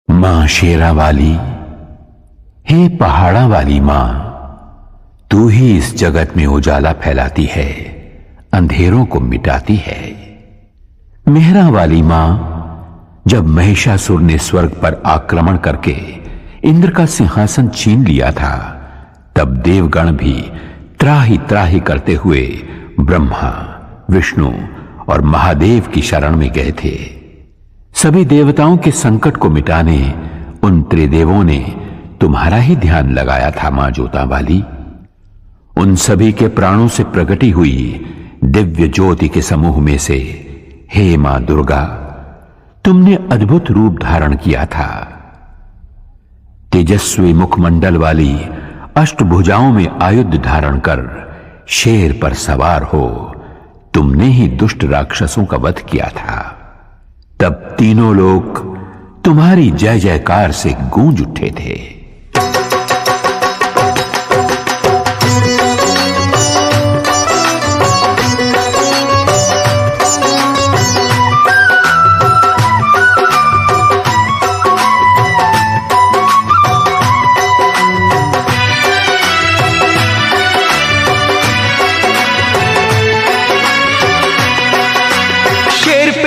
मां शेरा वाली, हे पहाड़ा वाली मां, तू ही इस जगत में उजाला फैलाती है, अंधेरों को मिटाती है। मेहरा वाली मां, जब महिषासुर ने स्वर्ग पर आक्रमण करके इंद्र का सिंहासन छीन लिया था, तब देवगण भी त्राही त्राही करते हुए ब्रह्मा, विष्णु और महादेव की शरण में गए थे। सभी देवताओं के संकट को मिटाने उन त्रिदेवों ने तुम्हारा ही ध्यान लगाया था मां जोता वाली। उन सभी के प्राणों से प्रकटी हुई दिव्य ज्योति के समूह में से हे मां दुर्गा, तुमने अद्भुत रूप धारण किया था। तेजस्वी मुखमंडल वाली अष्टभुजाओं में आयुध धारण कर शेर पर सवार हो तुमने ही दुष्ट राक्षसों का वध किया था। तब तीनों लोग तुम्हारी जय जयकार से गूंज उठे थे।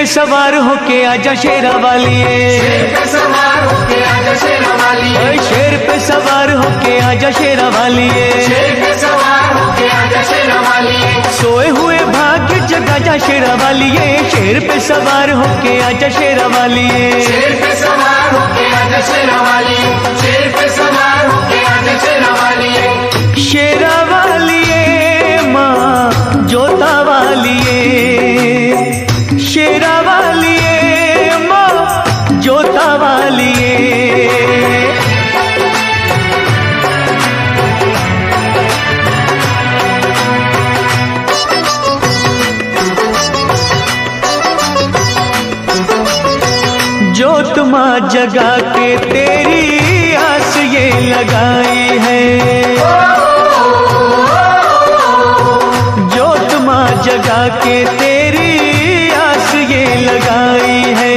सवार होके आजा शेरा वाली, शेर पे सवार होके आजा शेरा वाली, शेर पे सवार होके आजा शेरा वाली, शेर पे सवार होके आजा शेरा वाली, सोए हुए भाग्य जगा जा शेरा वाली, शेर पे सवार होके आजा शेरा वाली, शेर पे सवार होके आजा शेरा वाली, शेर पे सवार होके आजा शेरा वाली, शेरा वाली मां जोता वाली, शेरा वाली मां जोता वाली। जोत मां जगा के तेरी आस ये लगाई है, जोत मां जगा के तेरी ये लगाई है।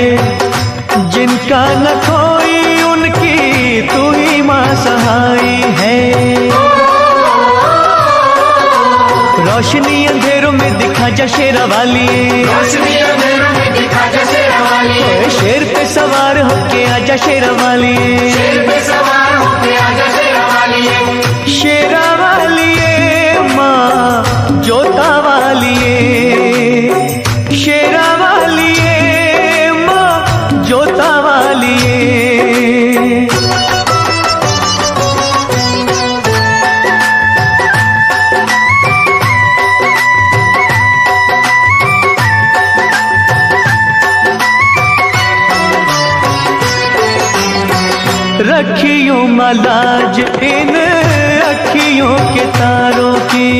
जिनका न कोई उनकी तू ही मां सहाई है। रोशनी अंधेरों में दिखा जा शेरा वाली, रोशनी अंधेरों में दिखा जा शेरा वाली, शेर पे सवार होके आजा शेरा वाली, शेर पे सवार होके आजा शेरा वाली, शेरा वाली मां जोता वाली, शेरा वाली मां जोता वाली। रखियों मलाज इन अखियों के तारों की,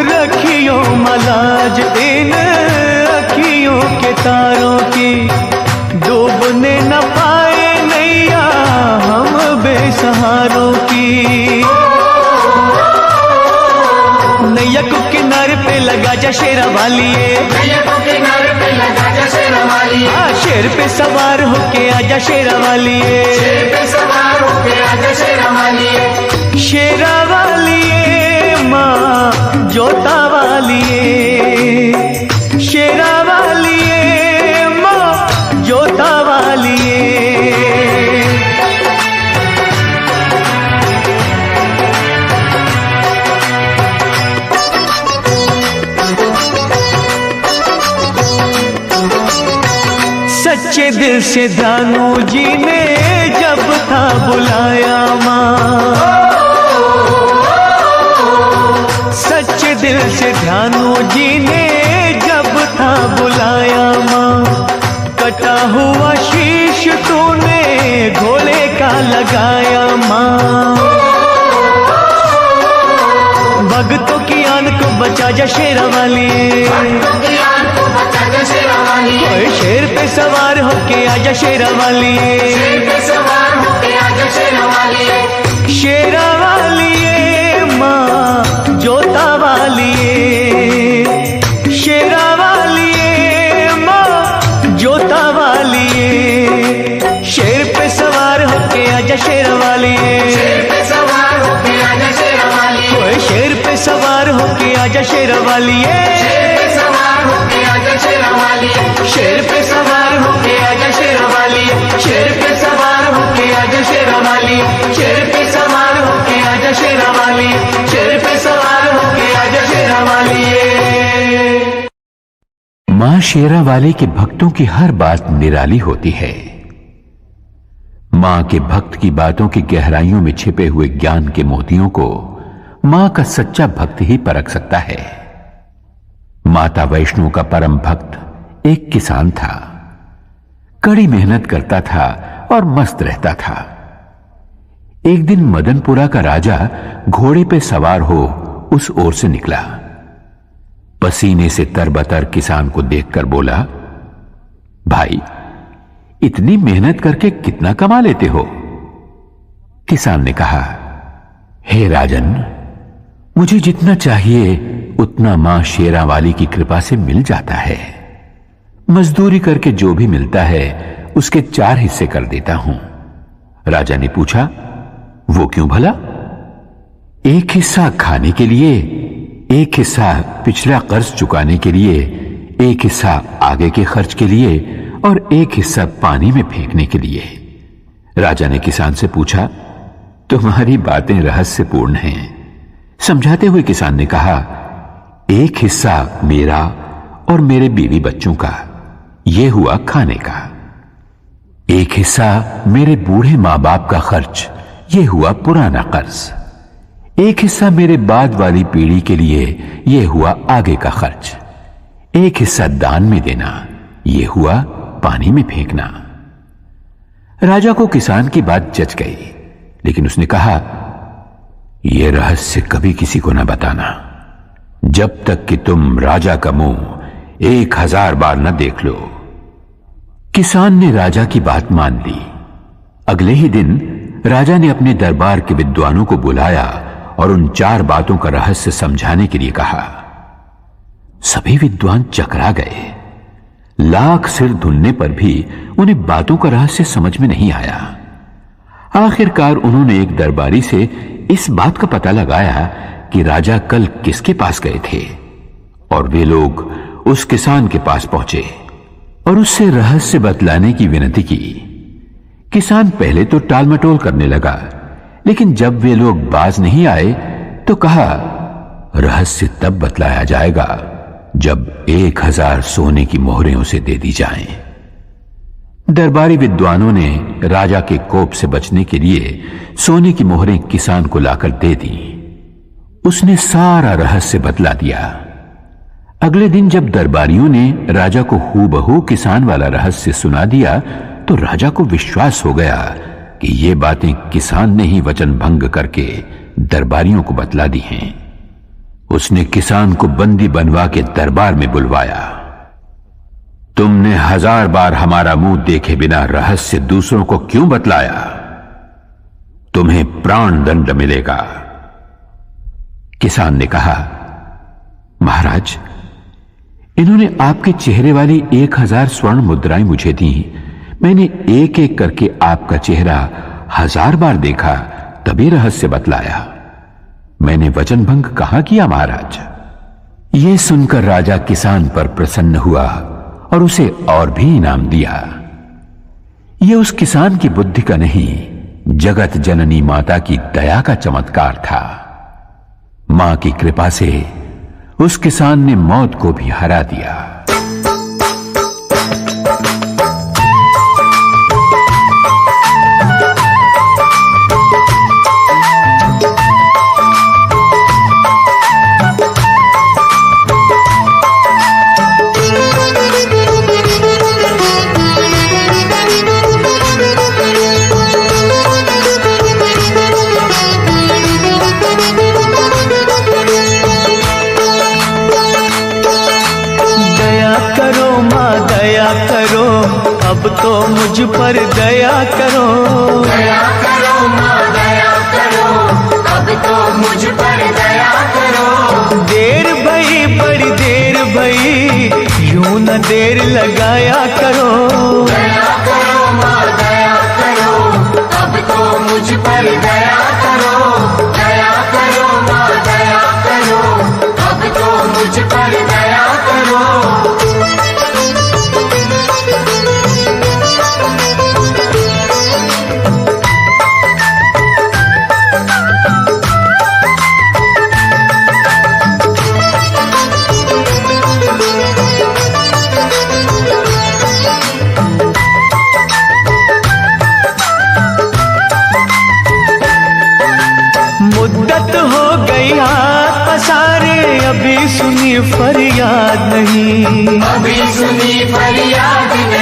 रखियों मलाज इन अखियों के तारों की, डूबने न पाए नैया हम बेसहारों की। नैया को किनारे पे लगा जा शेरा वाली, नैया को किनारे पे लगा जा शेरा वाली, शेर पे सवार होके आजा शेरा वाली, शेर पे सवार होके आजा शेरा वाली, शेरा वाली मां जोता वाली, शेरा वाली मां जोता वाली। सच्चे दिल से दानू जी ने जब था बुलाया मां, सच्चे दिल से ध्यानु जी ने जब था बुलाया मां, कटा हुआ शीश तूने घोड़े का लगाया मां। भक्तों की आन को बचा जा शेरा वाली, भक्तों की आन को बचा जा शेरा वाली, शेर पे सवार होके आजा शेरा वाली, शेर पे सवार होके आजा शेरा वाली, शेरा वाली मां जोता वाली, शेरा वाली मां जोता शेरवाली शेर पे सवार होके आजा शेरवाली, शेर पे सवार होके आजा शेरवाली, शेर पे सवार होके आजा शेरवाली, शेर पे सवार होके आजा शेरवाली, शेर पे सवार होके आजा शेरवाली। मां शेरावाली के भक्तों की हर बात निराली होती है। मां के भक्त की बातों की गहराइयों में छिपे हुए ज्ञान के मोतियों को मां का सच्चा भक्त ही परख सकता है। माता वैष्णो का परम भक्त एक किसान था। कड़ी मेहनत करता था और मस्त रहता था। एक दिन मदनपुरा का राजा घोड़े पे सवार हो उस ओर से निकला। पसीने से तरबतर किसान को देखकर बोला, भाई, इतनी मेहनत करके कितना कमा लेते हो? किसान ने कहा, हे राजन, मुझे जितना चाहिए उतना मां शेरावाली की कृपा से मिल जाता है। मजदूरी करके जो भी मिलता है उसके 4 हिस्से कर देता हूं। राजा ने पूछा, वो क्यों भला? 1 हिस्सा खाने के लिए, 1 हिस्सा पिछला कर्ज चुकाने के लिए, 1 हिस्सा आगे के खर्च के लिए और 1 हिस्सा पानी में फेंकने के लिए। राजा ने किसान से पूछा, तुम्हारी बातें रहस्यपूर्ण हैं। समझाते हुए किसान ने कहा, 1 हिस्सा मेरा और मेरे बीवी बच्चों का, यह हुआ खाने का। 1 हिस्सा मेरे बूढ़े मां बाप का खर्च, यह हुआ पुराना कर्ज। 1 हिस्सा मेरे बाद वाली पीढ़ी के लिए, यह हुआ आगे का खर्च। 1 हिस्सा दान में देना, यह हुआ पानी में फेंकना। राजा को किसान की बात जच गई, लेकिन उसने कहा, यह रहस्य कभी किसी को न बताना, जब तक कि तुम राजा का मुंह 1000 बार न देख लो। किसान ने राजा की बात मान ली। अगले ही दिन राजा ने अपने दरबार के विद्वानों को बुलाया और उन 4 बातों का रहस्य समझाने के लिए कहा। सभी विद्वान चकरा गए। लाख सिर धुलने पर भी उन्हें बातों का रहस्य समझ में नहीं आया। आखिरकार उन्होंने एक दरबारी से इस बात का पता लगाया कि राजा कल किसके पास गए थे, और वे लोग उस किसान के पास पहुंचे और उससे रहस्य बतलाने की विनती की। किसान पहले तो टाल मटोल करने लगा, लेकिन जब वे लोग बाज नहीं आए तो कहा, रहस्य तब बतलाया जाएगा जब 1000 सोने की मोहरें उसे दे दी जाएं। दरबारी विद्वानों ने राजा के कोप से बचने के लिए सोने की मोहरें किसान को लाकर दे दी। उसने सारा रहस्य बतला दिया। अगले दिन जब दरबारियों ने राजा को हूबहू किसान वाला रहस्य सुना दिया तो राजा को विश्वास हो गया कि ये बातें किसान ने ही वचन भंग करके दरबारियों को बतला दी हैं। उसने किसान को बंदी बनवा के दरबार में बुलवाया। तुमने 1000 बार हमारा मुंह देखे बिना रहस्य दूसरों को क्यों बतलाया? तुम्हें प्राण दंड मिलेगा। किसान ने कहा, महाराज, इन्होंने आपके चेहरे वाली 1000 स्वर्ण मुद्राएं मुझे दी। मैंने एक एक करके आपका चेहरा 1000 बार देखा, तभी रहस्य बतलाया। मैंने वचन भंग कहां किया महाराज? यह सुनकर राजा किसान पर प्रसन्न हुआ और उसे और भी इनाम दिया। यह उस किसान की बुद्धि का नहीं, जगत जननी माता की दया का चमत्कार था। मां की कृपा से उस किसान ने मौत को भी हरा दिया। अब तो मुझ पर दया करो, दया करो माँ दया करो, अब तो मुझ पर दया करो। देर भई बड़ी देर भई, यूं न देर लगाया करो। दया करो माँ दया करो, अब तो मुझ पर दया करो। दया करो माँ दया करो, अब तो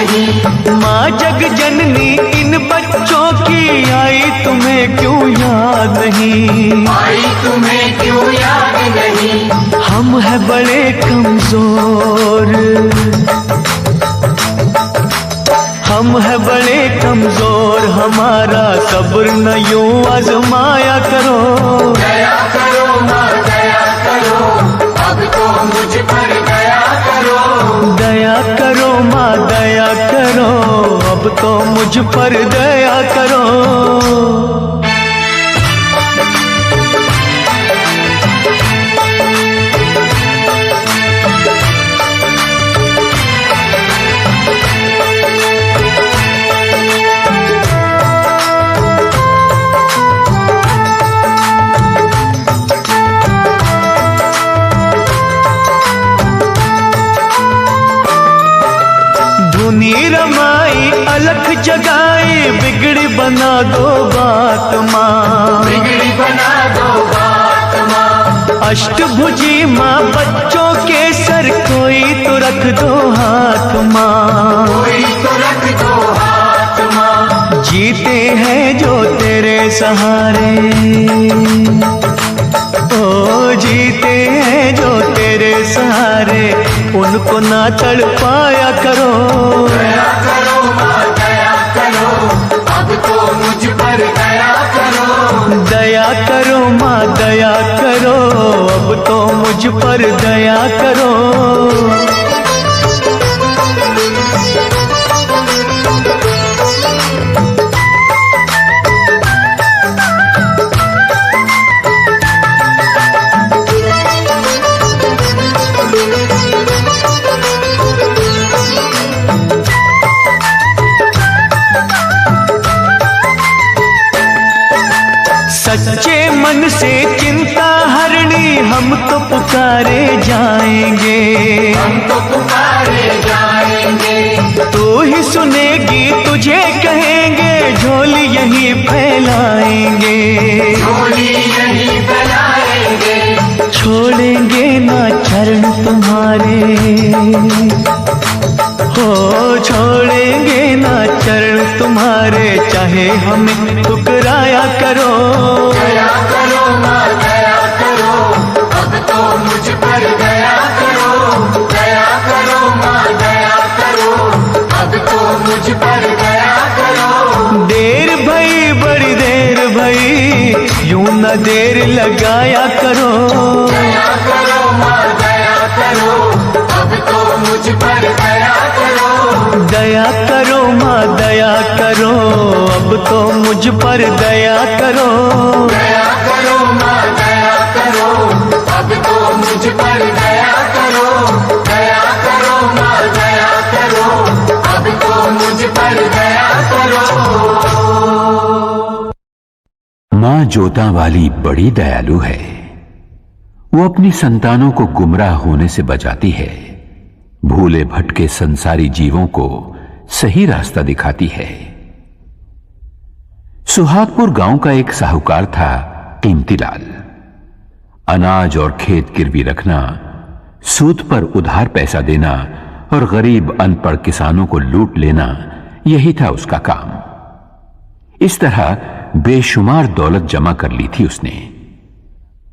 नहीं। माँ जग जननी इन बच्चों की आई तुम्हें क्यों याद नहीं? आई तुम्हें क्यों याद नहीं? हम है बड़े कमजोर, हम है बड़े कमजोर, हमारा सब्र न यूं आजमाया करो। दया करो माँ दया करो, अब तो मुझ पर दया करो। दया करो माँ दया करो, अब तो मुझ पर दया करो। धुनी रमाई अलख जगाई, बिगड़ी बना दो बात माँ, बिगड़ी बना दो बात माँ। अष्टभुजी माँ बच्चों के सर कोई तो रख दो हाथ माँ, कोई तो रख दो हाथ माँ। जीते हैं जो तेरे सहारे, ओ जीते हैं जो तेरे सहारे, उनको ना तड़पाया करो। दया करो माँ दया करो, अब तो मुझ पर दया करो। दया करो माँ दया करो, अब तो मुझ पर दया करो। सच्चे मन से चिंता हरणी हम तो पुकारे जाएंगे, हम तो पुकारे जाएंगे। तू ही सुनेगी तुझे कहेंगे, झोली यहीं फैलाएंगे, झोली यहीं फैलाएंगे। छोड़ेंगे ना चरण तुम्हारे, हो छोड़ेंगे ना चरण तुम्हारे, चाहे हमें ठुकराया करो। दया करो माँ दया करो, अब तो मुझ पर दया करो। दया करो माँ दया करो, अब तो मुझ पर दया करो। देर भई बड़ी देर भई, यूं न देर लगाया करो। दया करो माँ दया करो, अब तो मुझ पर दया करो। दया करो माँ दया करो, अब तो मुझ पर दया करो। दया करो माँ दया करो, अब तो मुझ पर दया करो। दया करो माँ दया करो, अब तो मुझ पर दया करो। मां जोता वाली बड़ी दयालु है। वो अपनी संतानों को गुमराह होने से बचाती है, भूले भटके संसारी जीवों को सही रास्ता दिखाती है। सुहागपुर गांव का एक साहूकार था कीमतीलाल। अनाज और खेत गिरवी रखना, सूद पर उधार पैसा देना और गरीब अनपढ़ किसानों को लूट लेना, यही था उसका काम। इस तरह बेशुमार दौलत जमा कर ली थी उसने।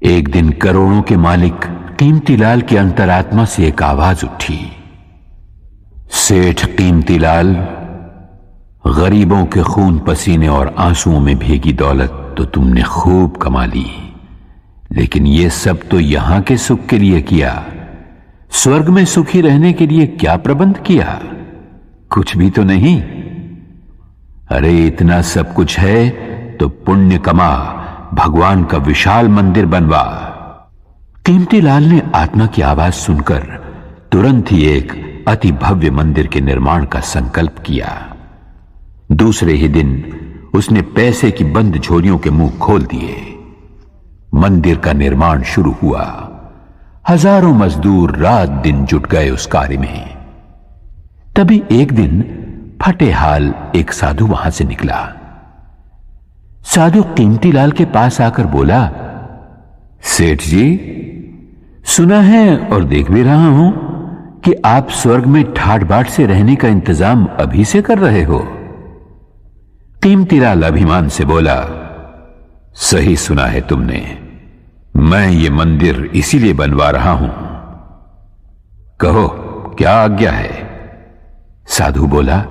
एक दिन करोड़ों के मालिक कीमतीलाल की अंतरात्मा से एक आवाज उठी, सेठ कीमतीलाल, गरीबों के खून पसीने और आंसुओं में भीगी दौलत तो तुमने खूब कमा ली, लेकिन यह सब तो यहां के सुख के लिए किया, स्वर्ग में सुखी रहने के लिए क्या प्रबंध किया? कुछ भी तो नहीं। अरे इतना सब कुछ है तो पुण्य कमा, भगवान का विशाल मंदिर बनवा। कीमतीलाल ने आत्मा की आवाज सुनकर तुरंत ही एक अति भव्य मंदिर के निर्माण का संकल्प किया। दूसरे ही दिन उसने पैसे की बंद झोलियों के मुंह खोल दिए। मंदिर का निर्माण शुरू हुआ। हजारों मजदूर रात दिन जुट गए उस कार्य में। तभी एक दिन फटे हाल एक साधु वहां से निकला। साधु कीमतीलाल के पास आकर बोला, सेठ जी, सुना है और देख भी रहा हूं कि आप स्वर्ग में ठाट बाट से रहने का इंतजाम अभी से कर रहे हो? कीमतीलाल अभिमान से बोला, सही सुना है तुमने, मैं ये मंदिर इसीलिए बनवा रहा हूं। कहो क्या आज्ञा है? साधु बोला,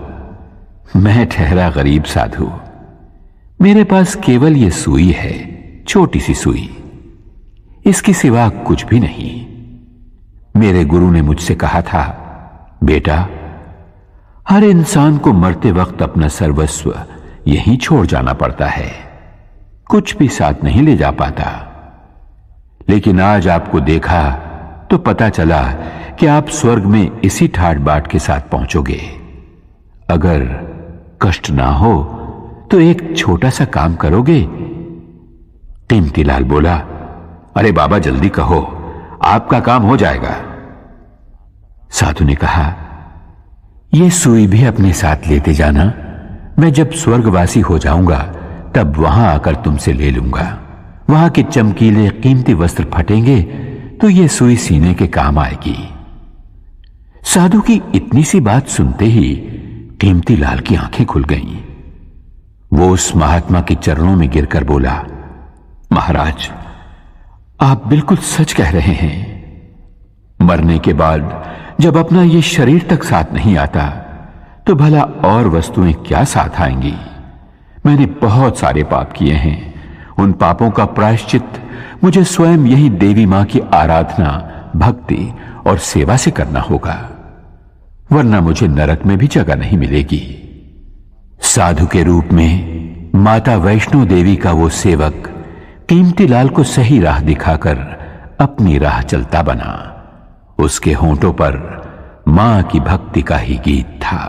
मैं ठहरा गरीब साधु, मेरे पास केवल ये सुई है, छोटी सी सुई, इसके सिवा कुछ भी नहीं। मेरे गुरु ने मुझसे कहा था, बेटा, हर इंसान को मरते वक्त अपना सर्वस्व यहीं छोड़ जाना पड़ता है, कुछ भी साथ नहीं ले जा पाता। लेकिन आज आपको देखा तो पता चला कि आप स्वर्ग में इसी ठाट बाट के साथ पहुंचोगे। अगर कष्ट ना हो तो एक छोटा सा काम करोगे? कीमतीलाल बोला, अरे बाबा जल्दी कहो, आपका काम हो जाएगा। साधु ने कहा, यह सुई भी अपने साथ लेते जाना, मैं जब स्वर्गवासी हो जाऊंगा तब वहां आकर तुमसे ले लूंगा। वहां के चमकीले कीमती वस्त्र फटेंगे तो यह सुई सीने के काम आएगी। साधु की इतनी सी बात सुनते ही कीमतीलाल की आंखें खुल गईं। वो उस महात्मा के चरणों में गिरकर बोला, महाराज, आप बिल्कुल सच कह रहे हैं। मरने के बाद जब अपना ये शरीर तक साथ नहीं आता तो भला और वस्तुएं क्या साथ आएंगी? मैंने बहुत सारे पाप किए हैं, उन पापों का प्रायश्चित मुझे स्वयं यही देवी मां की आराधना, भक्ति और सेवा से करना होगा, वरना मुझे नरक में भी जगह नहीं मिलेगी। साधु के रूप में माता वैष्णो देवी का वो सेवक कीमतीलाल को सही राह दिखाकर अपनी राह चलता बना। उसके होंठों पर मां की भक्ति का ही गीत था।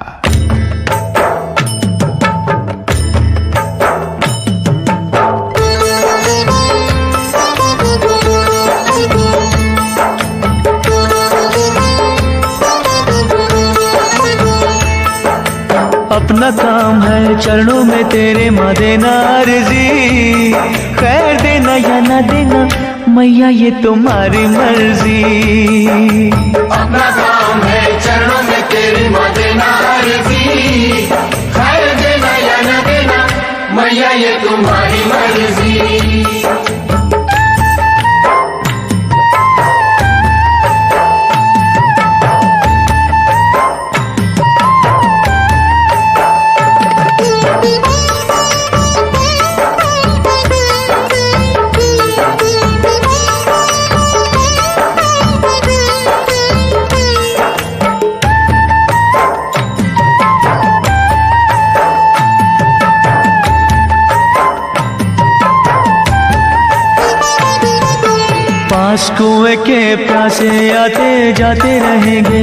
अपना काम है चरणों में तेरे माँ देना अर्जी, खैर देना या ना देना मैया ये तुम्हारी मर्जी। अपना काम है चरणों में तेरी माँ देना अर्जी, खैर देना या न देना मैया ये तुम्हारी मर्जी। कुएं के प्यासे आते जाते रहेंगे,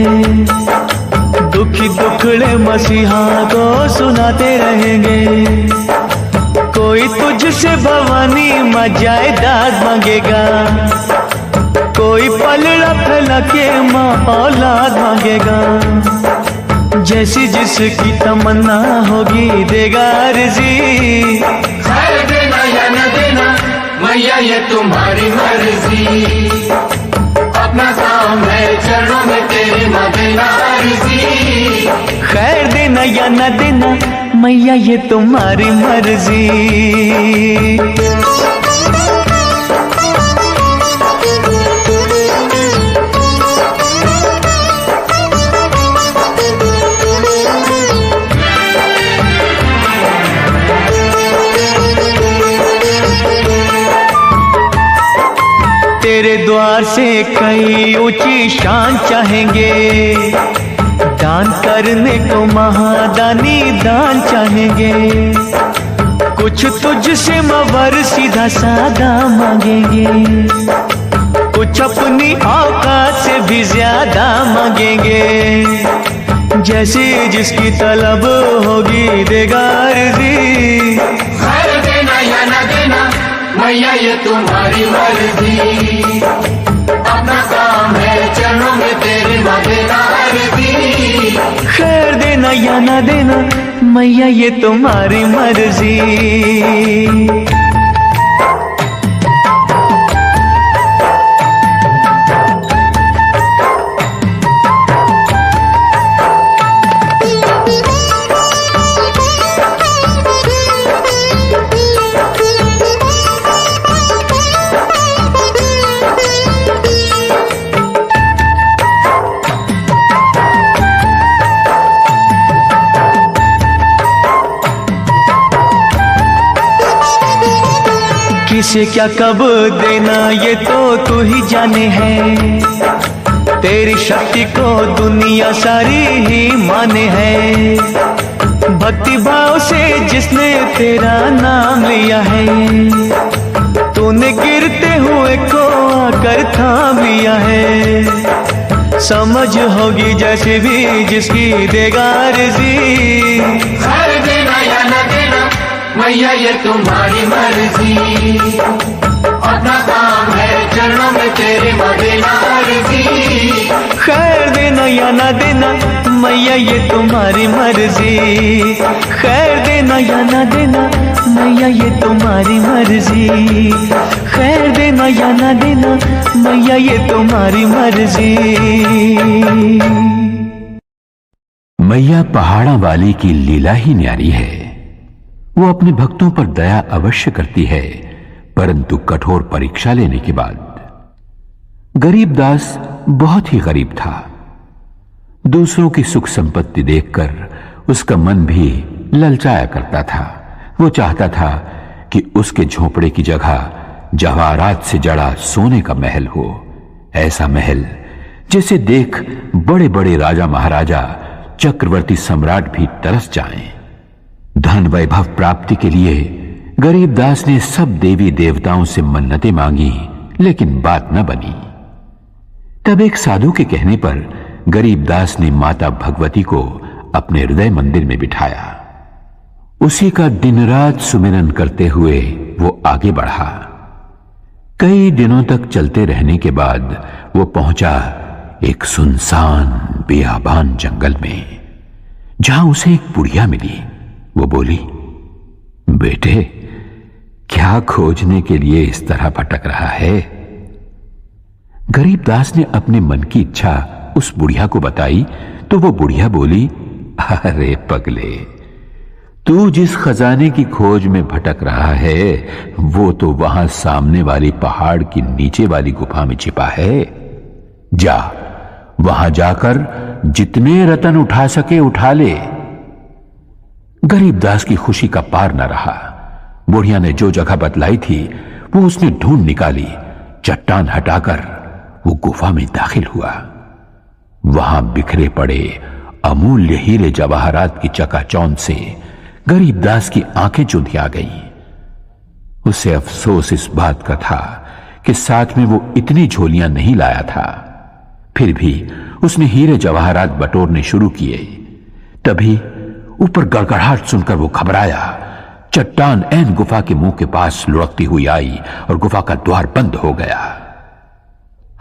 दुखी दुखड़े मसीहा को सुनाते रहेंगे। कोई तुझसे भवानी मां जायदाद मांगेगा, कोई पलड़ा फैला के मां औलाद मांगेगा। जैसी जिसकी तमन्ना होगी देगा अर्जी, खैर देना या न देना मैया ये तुम्हारी मर्जी। अपना काम है चरणों में तेरी माँ देना अर्जी, खैर देना या न देना मैया ये तुम्हारी मर्जी। तेरे द्वार से कई ऊंची शान चाहेंगे, दान करने को महादानी दान चाहेंगे। कुछ तुझसे मवर सीधा सादा मांगेंगे, कुछ अपनी औकात से भी ज्यादा मांगेंगे। जैसी जिसकी तलब होगी देगा अर्जी, खैर देना या न देना मैया ये तुम्हारी मर्जी। अपना काम है चरणों में तेरी माँ देना अर्जी, खैर देना या ना देना मैया ये तुम्हारी मर्जी। किसे क्या कब देना ये तो तू ही जाने है। तेरी शक्ति को दुनिया सारी ही माने है। भक्ति भाव से जिसने तेरा नाम लिया है, तूने गिरते हुए को आकर थाम लिया है। समझ होगी जैसे भी जिसकी देगा अर्जी। खैर देना या न देना मैया ये तुम्हारी मर्जी। अपना काम है चरणों में तेरे देना अर्जी। खैर देना या ना देना मैया ये तुम्हारी मर्जी। खैर देना या ना देना मैया ये तुम्हारी मर्जी। खैर देना या ना देना मैया ये तुम्हारी मर्जी। मैया पहाड़ा वाली की लीला ही न्यारी है। वो अपने भक्तों पर दया अवश्य करती है, परंतु कठोर परीक्षा लेने के बाद। गरीबदास बहुत ही गरीब था। दूसरों की सुख संपत्ति देखकर उसका मन भी ललचाया करता था। वो चाहता था कि उसके झोपड़े की जगह जवाहरात से जड़ा सोने का महल हो। ऐसा महल जिसे देख बड़े बड़े राजा महाराजा, चक्रवर्ती सम्राट भी तरस जाएं। धन वैभव प्राप्ति के लिए गरीबदास ने सब देवी देवताओं से मन्नतें मांगी, लेकिन बात न बनी। तब एक साधु के कहने पर गरीबदास ने माता भगवती को अपने हृदय मंदिर में बिठाया। उसी का दिन रात सुमिरन करते हुए वो आगे बढ़ा। कई दिनों तक चलते रहने के बाद वो पहुंचा एक सुनसान बेआबान जंगल में, जहां उसे एक बुढ़िया मिली। वो बोली, बेटे क्या खोजने के लिए इस तरह भटक रहा है? गरीबदास ने अपने मन की इच्छा उस बुढ़िया को बताई तो वो बुढ़िया बोली, अरे पगले, तू जिस खजाने की खोज में भटक रहा है वो तो वहां सामने वाली पहाड़ की नीचे वाली गुफा में छिपा है। जा, वहां जाकर जितने रतन उठा सके उठा ले। गरीबदास की खुशी का पार न रहा। बुढ़िया ने जो जगह बतलाई थी वो उसने ढूंढ निकाली। चट्टान हटाकर वो गुफा में दाखिल हुआ। वहां बिखरे पड़े अमूल्य हीरे जवाहरात की चकाचौंध से गरीबदास की आंखें चुंधिया गई। उसे अफसोस इस बात का था कि साथ में वो इतनी झोलियां नहीं लाया था। फिर भी उसने हीरे जवाहरात बटोरने शुरू किए। तभी ऊपर गड़गड़ाहट सुनकर वो घबराया। चट्टान ऐन गुफा के मुंह के पास लुढ़कती हुई आई और गुफा का द्वार बंद हो गया।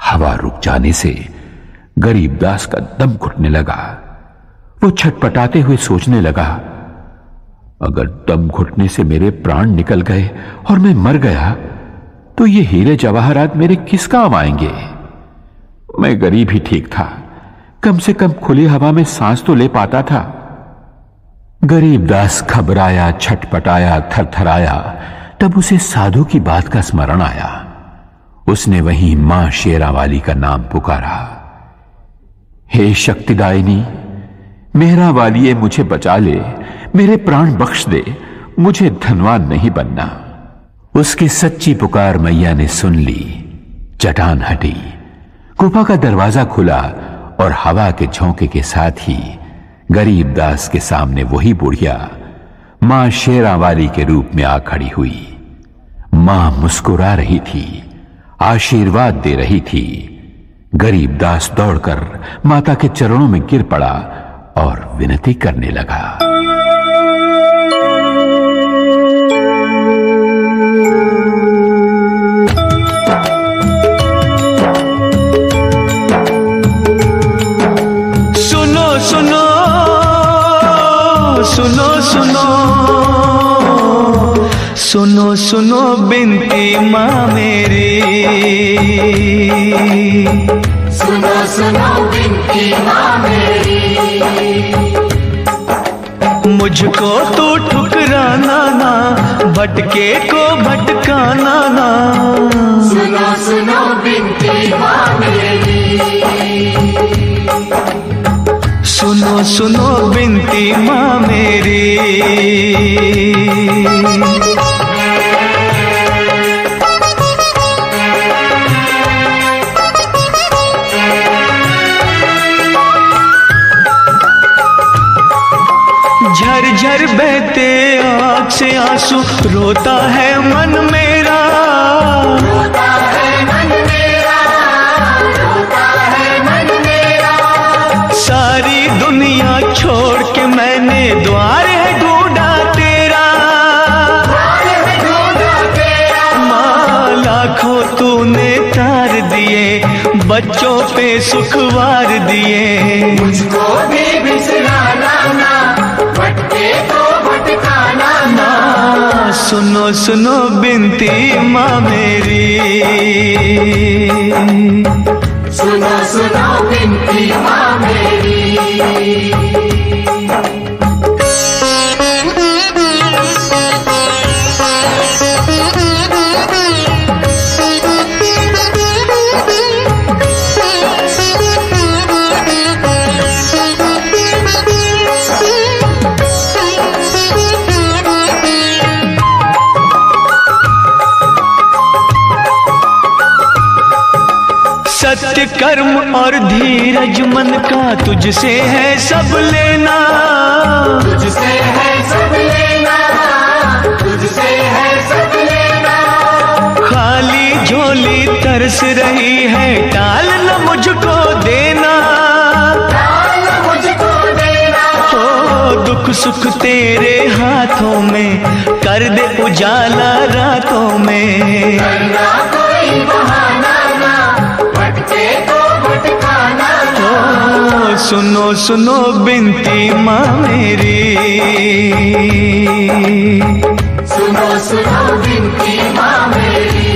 हवा रुक जाने से गरीबदास का दम घुटने लगा। वो छटपटाते हुए सोचने लगा, अगर दम घुटने से मेरे प्राण निकल गए और मैं मर गया तो ये हीरे जवाहरात मेरे किस काम आएंगे? मैं गरीब ही ठीक था, कम से कम खुली हवा में सांस तो ले पाता था। गरीबदास घबराया, छटपटाया, थरथराया। तब उसे साधु की बात का स्मरण आया। उसने वहीं मां शेरावाली का नाम पुकारा, हे शक्तिदायिनी, मेहरा वालिए मुझे बचा ले, मेरे प्राण बख्श दे, मुझे धनवान नहीं बनना। उसकी सच्ची पुकार मैया ने सुन ली। चट्टान हटी, गुफा का दरवाजा खुला और हवा के झोंके के साथ ही गरीबदास के सामने वही बुढ़िया मां शेरावाली के रूप में आ खड़ी हुई। मां मुस्कुरा रही थी, आशीर्वाद दे रही थी। गरीबदास दौड़कर माता के चरणों में गिर पड़ा और विनती करने लगा। सुनो सुनो बिनती माँ मेरी, सुनो सुनो बिनती माँ मेरी। मुझको तो ठुकराना ना, भटके को भटकाना ना। सुनो सुनो बिनती माँ मेरी। सुनो सुनो बिनती माँ मेरी। झरझर बहते आँख से आंसू, रोता है मन मेरा, रोता है मन मेरा, रोता है मन मेरा। सारी दुनिया छोड़ के मैंने द्वार है ढूंढा तेरा, द्वार है ढूंढा तेरा। माँ लाखों तूने तार दिए, बच्चों पे सुखवार दिए, मुझको भी बिसराना ना, भटके तो भटकाना ना। माँ सुनो सुनो बिनती माँ मेरी, सुनो सुनो बिनती माँ मेरी। सत्य कर्म और धीरज मन का तुझसे है सब लेना, तुझसे है सब लेना, तुझसे है सब लेना। खाली झोली तरस रही है, टाल न मुझको देना, टाल मुझको देना। हो दुख सुख तेरे हाथों में, कर दे उजाला रातों में, करना कोई बहाना ना, भटके तो भटकाना ना। हो सुनो सुनो बिनती माँ मेरी, सुनो सुनो बिनती माँ मेरी।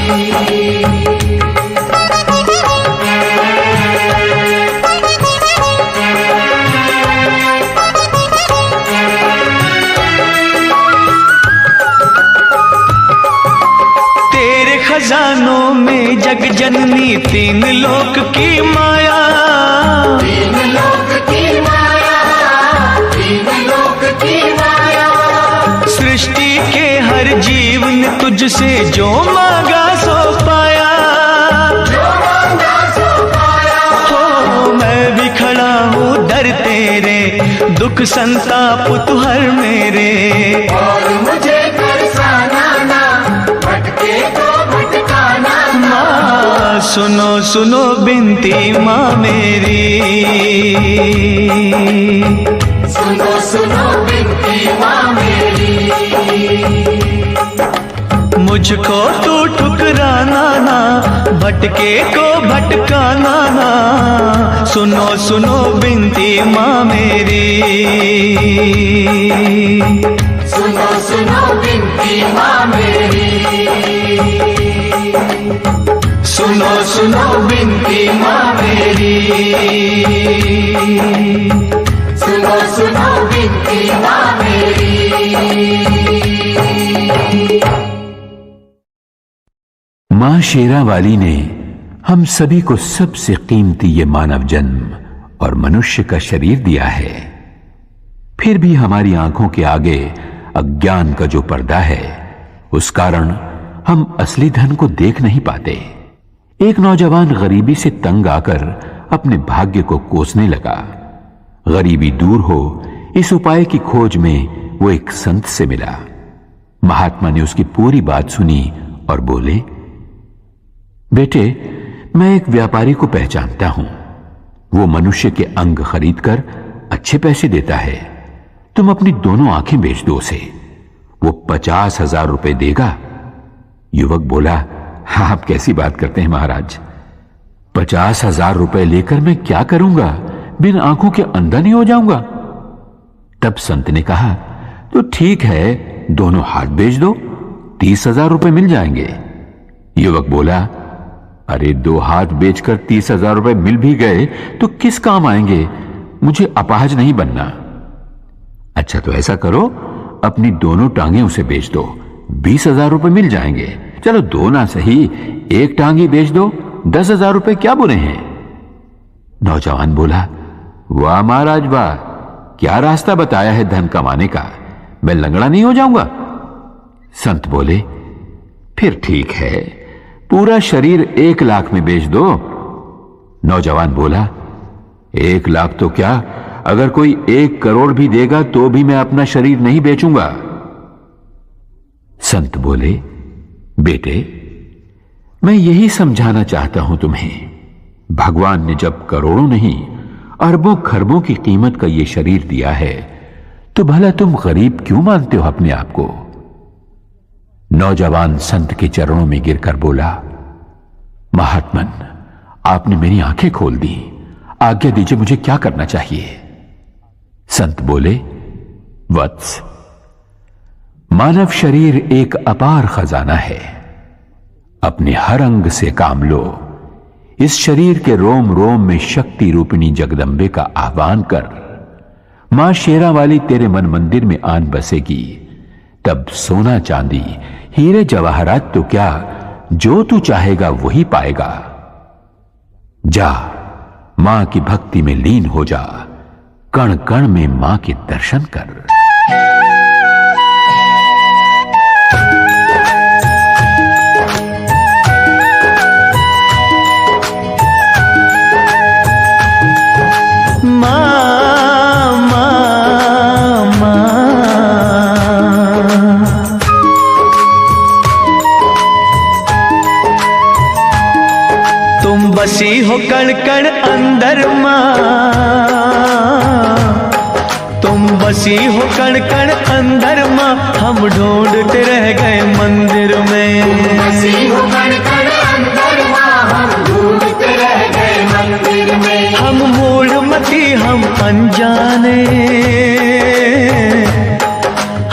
तेरे खजानों में जग जननी तीन लोक की माया, तीन लोक की माया, तीन लोक की माया। सृष्टि के हर जीव ने तुझसे जो मांगा सो पाया, जो मांगा सो पाया। हो मैं भी खड़ा हूँ दर तेरे, दुख संताप तू हर मेरे, और मुझे तरसाना ना, भटके तो भटकाना ना। माँ सुनो सुनो बिनती माँ मेरी, सुनो सुनो बिनती माँ मेरी। मुझको तू ठुकराना ना, भटके को भटकाना ना, सुनो सुनो बिनती माँ मेरी, सुनो सुनो बिनती माँ मेरी। सुनो सुनो बिनती माँ मेरी, सुनो सुनो बिनती माँ मेरी। मां शेरा वाली ने हम सभी को सबसे कीमती ये मानव जन्म और मनुष्य का शरीर दिया है, फिर भी हमारी आंखों के आगे अज्ञान का जो पर्दा है, उस कारण हम असली धन को देख नहीं पाते। एक नौजवान गरीबी से तंग आकर अपने भाग्य को कोसने लगा। गरीबी दूर हो इस उपाय की खोज में वो एक संत से मिला। महात्मा ने उसकी पूरी बात सुनी और बोले, बेटे, मैं एक व्यापारी को पहचानता हूं। वो मनुष्य के अंग खरीदकर अच्छे पैसे देता है। तुम अपनी दोनों आंखें बेच दो उसे, वो 50,000 रुपए देगा। युवक बोला, हाँ, आप कैसी बात करते हैं महाराज, 50,000 रुपए लेकर मैं क्या करूंगा? बिन आंखों के अंधा नहीं हो जाऊंगा। तब संत ने कहा, तो ठीक है, दोनों हाथ बेच दो, 30,000 रुपए मिल जाएंगे। युवक बोला, अरे 2 हाथ बेचकर 30,000 रुपए मिल भी गए तो किस काम आएंगे? मुझे अपाहज नहीं बनना। अच्छा, तो ऐसा करो, अपनी दोनों टांगें उसे बेच दो, 20,000 रुपए मिल जाएंगे। चलो 2 ना सही, 1 टांग ही बेच दो, 10,000 रुपए क्या बुरे हैं? नौजवान बोला, वाह महाराज वाह, क्या रास्ता बताया है धन कमाने का, मैं लंगड़ा नहीं हो जाऊंगा। संत बोले, फिर ठीक है, पूरा शरीर 1 लाख में बेच दो। नौजवान बोला, 1 लाख तो क्या, अगर कोई 1 करोड़ भी देगा तो भी मैं अपना शरीर नहीं बेचूंगा। संत बोले, बेटे, मैं यही समझाना चाहता हूं तुम्हें। भगवान ने जब करोड़ों नहीं अरबों खरबों की कीमत का यह शरीर दिया है तो भला तुम गरीब क्यों मानते हो अपने आप को? नौजवान संत के चरणों में गिरकर बोला, महात्मन, आपने मेरी आंखें खोल दी, आज्ञा दीजिए, मुझे क्या करना चाहिए? संत बोले, वत्स, मानव शरीर एक अपार खजाना है। अपने हर अंग से काम लो। इस शरीर के रोम रोम में शक्ति रूपिणी जगदंबे का आह्वान कर। मां शेरा वाली तेरे मन मंदिर में आन बसेगी। तब सोना चांदी हीरे जवाहरात तो क्या, जो तू चाहेगा वही पाएगा। जा, मां की भक्ति में लीन हो जा। कण कण में मां के दर्शन कर। बसी हो कण कण अंदर मां, तुम बसी हो कण कण अंदर मां। हम ढूंढते रह गए मंदिर में। बसी हो कण कण अंदर मां, हम ढूंढते रह गए मंदिर में। हम मूढ़मती, हम अनजाने,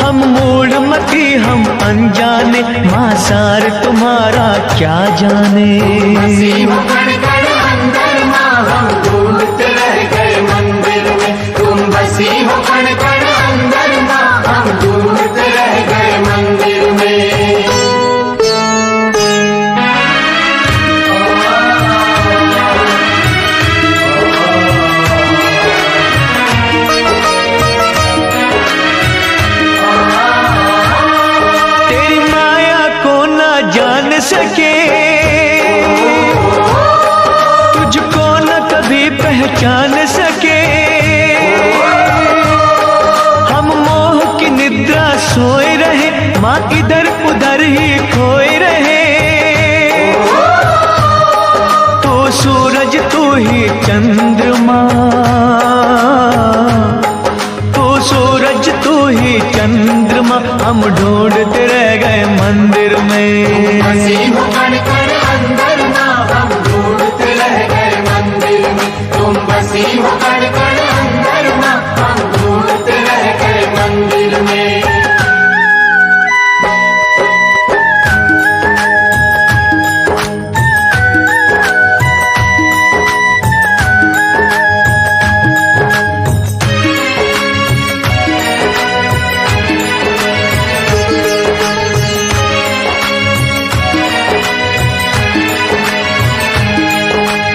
हम मूढ़मती, हम अनजाने। मां सार तुम्हारा क्या जाने। बसी हो कण कण अंदर मां, हम ढूंढते रह गए मंदिर में। तुम बसी हो कण कण अंदर मां, हम ढूंढते रह गए मंदिर में। तेरी माया को ना जान सके, तुझको न कभी पहचान सके। हम मोह की निद्रा सोए रहे, माँ इधर उधर ही खोए रहे। तू सूरज, तू ही चंद्रमा, तू सूरज, तू ही चंद्रमा। हम ढूंढते रह गए मंदिर में। बसी हो कण कण अंदर मां, हम ढूंढते रह गए मंदिर में। तुम बसी हो कण कण अंदर मां, हम ढूंढते रह गए मंदिर में।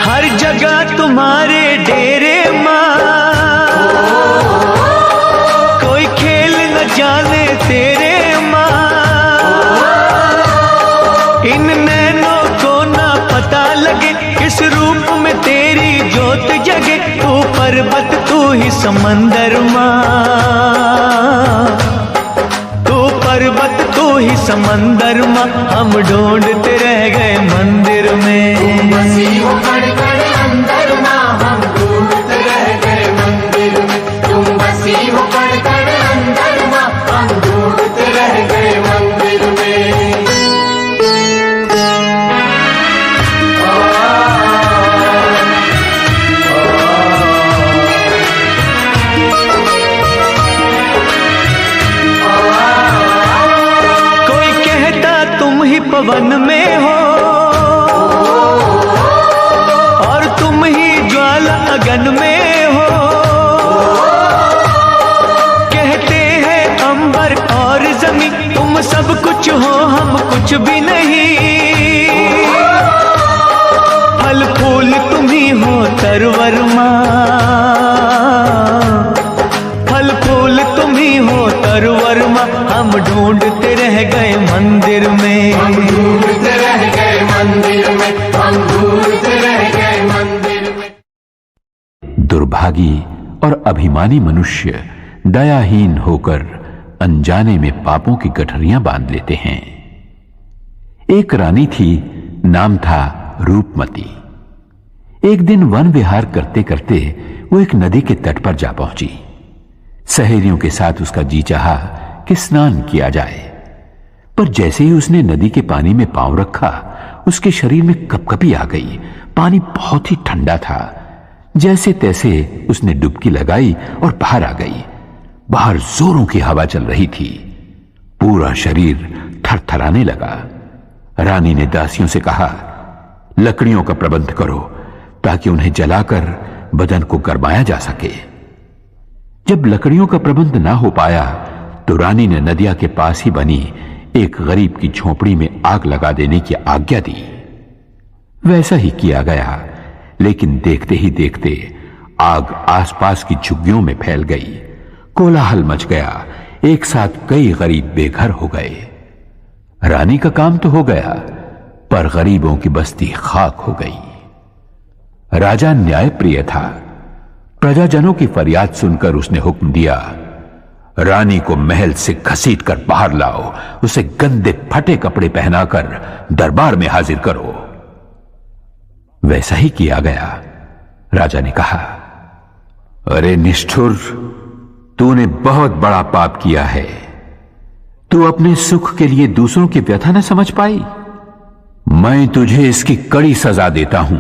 हर जगह तुम्हारे डेरे माँ, कोई खेल न जाने तेरे माँ। इन नैनों को ना पता लगे किस रूप में तेरी ज्योत जगे। तू पर्वत, तू ही समंदर माँ, तू पर्वत, तू ही समंदर माँ। हम ढूंढते रह गए मंदिर में। बसी हो कण कण अंदर मां, हम ढूंढते रह गए मंदिर में। तुम बसी हो कण कण अंदर मां, हम ढूंढते रह गए मंदिर में। कोई कहता तुम ही पवन में हो, और तुम ही ज्वाला अगन में हो। कहते हैं अंबर और जमीन, तुम सब कुछ हो, हम कुछ भी नहीं। फल फूल तुम ही हो, तरवर माँ, फल फूल तुम ही हो, तरवर माँ। हम ढूंढते रह गए मंदिर में। हम ढूंढते रह गए मंदिर में। हम ढूंढते रह गए मंदिर में। दुर्भागी और अभिमानी मनुष्य दयाहीन होकर अनजाने में पापों की गठरियां बांध लेते हैं। एक रानी थी, नाम था रूपमती। एक दिन वन विहार करते करते वो एक नदी के तट पर जा पहुंची। सहेलियों के साथ उसका जी चाहा कि स्नान किया जाए, पर जैसे ही उसने नदी के पानी में पांव रखा, उसके शरीर में कपकपी आ गई। पानी बहुत ही ठंडा था। जैसे तैसे उसने डुबकी लगाई और बाहर आ गई। बाहर जोरों की हवा चल रही थी। पूरा शरीर थरथराने लगा। रानी ने दासियों से कहा, लकड़ियों का प्रबंध करो ताकि उन्हें जलाकर बदन को गरमाया जा सके। जब लकड़ियों का प्रबंध ना हो पाया तो रानी ने नदिया के पास ही बनी एक गरीब की झोपड़ी में आग लगा देने की आज्ञा दी। वैसा ही किया गया, लेकिन देखते ही देखते आग आसपास की झुग्गियों में फैल गई। कोलाहल मच गया। एक साथ कई गरीब बेघर हो गए। रानी का काम तो हो गया, पर गरीबों की बस्ती खाक हो गई। राजा न्यायप्रिय था। प्रजाजनों की फरियाद सुनकर उसने हुक्म दिया, रानी को महल से घसीटकर बाहर लाओ, उसे गंदे फटे कपड़े पहनाकर दरबार में हाजिर करो। वैसा ही किया गया। राजा ने कहा, अरे निष्ठुर, तूने बहुत बड़ा पाप किया है। तू अपने सुख के लिए दूसरों की व्यथा न समझ पाई। मैं तुझे इसकी कड़ी सजा देता हूं।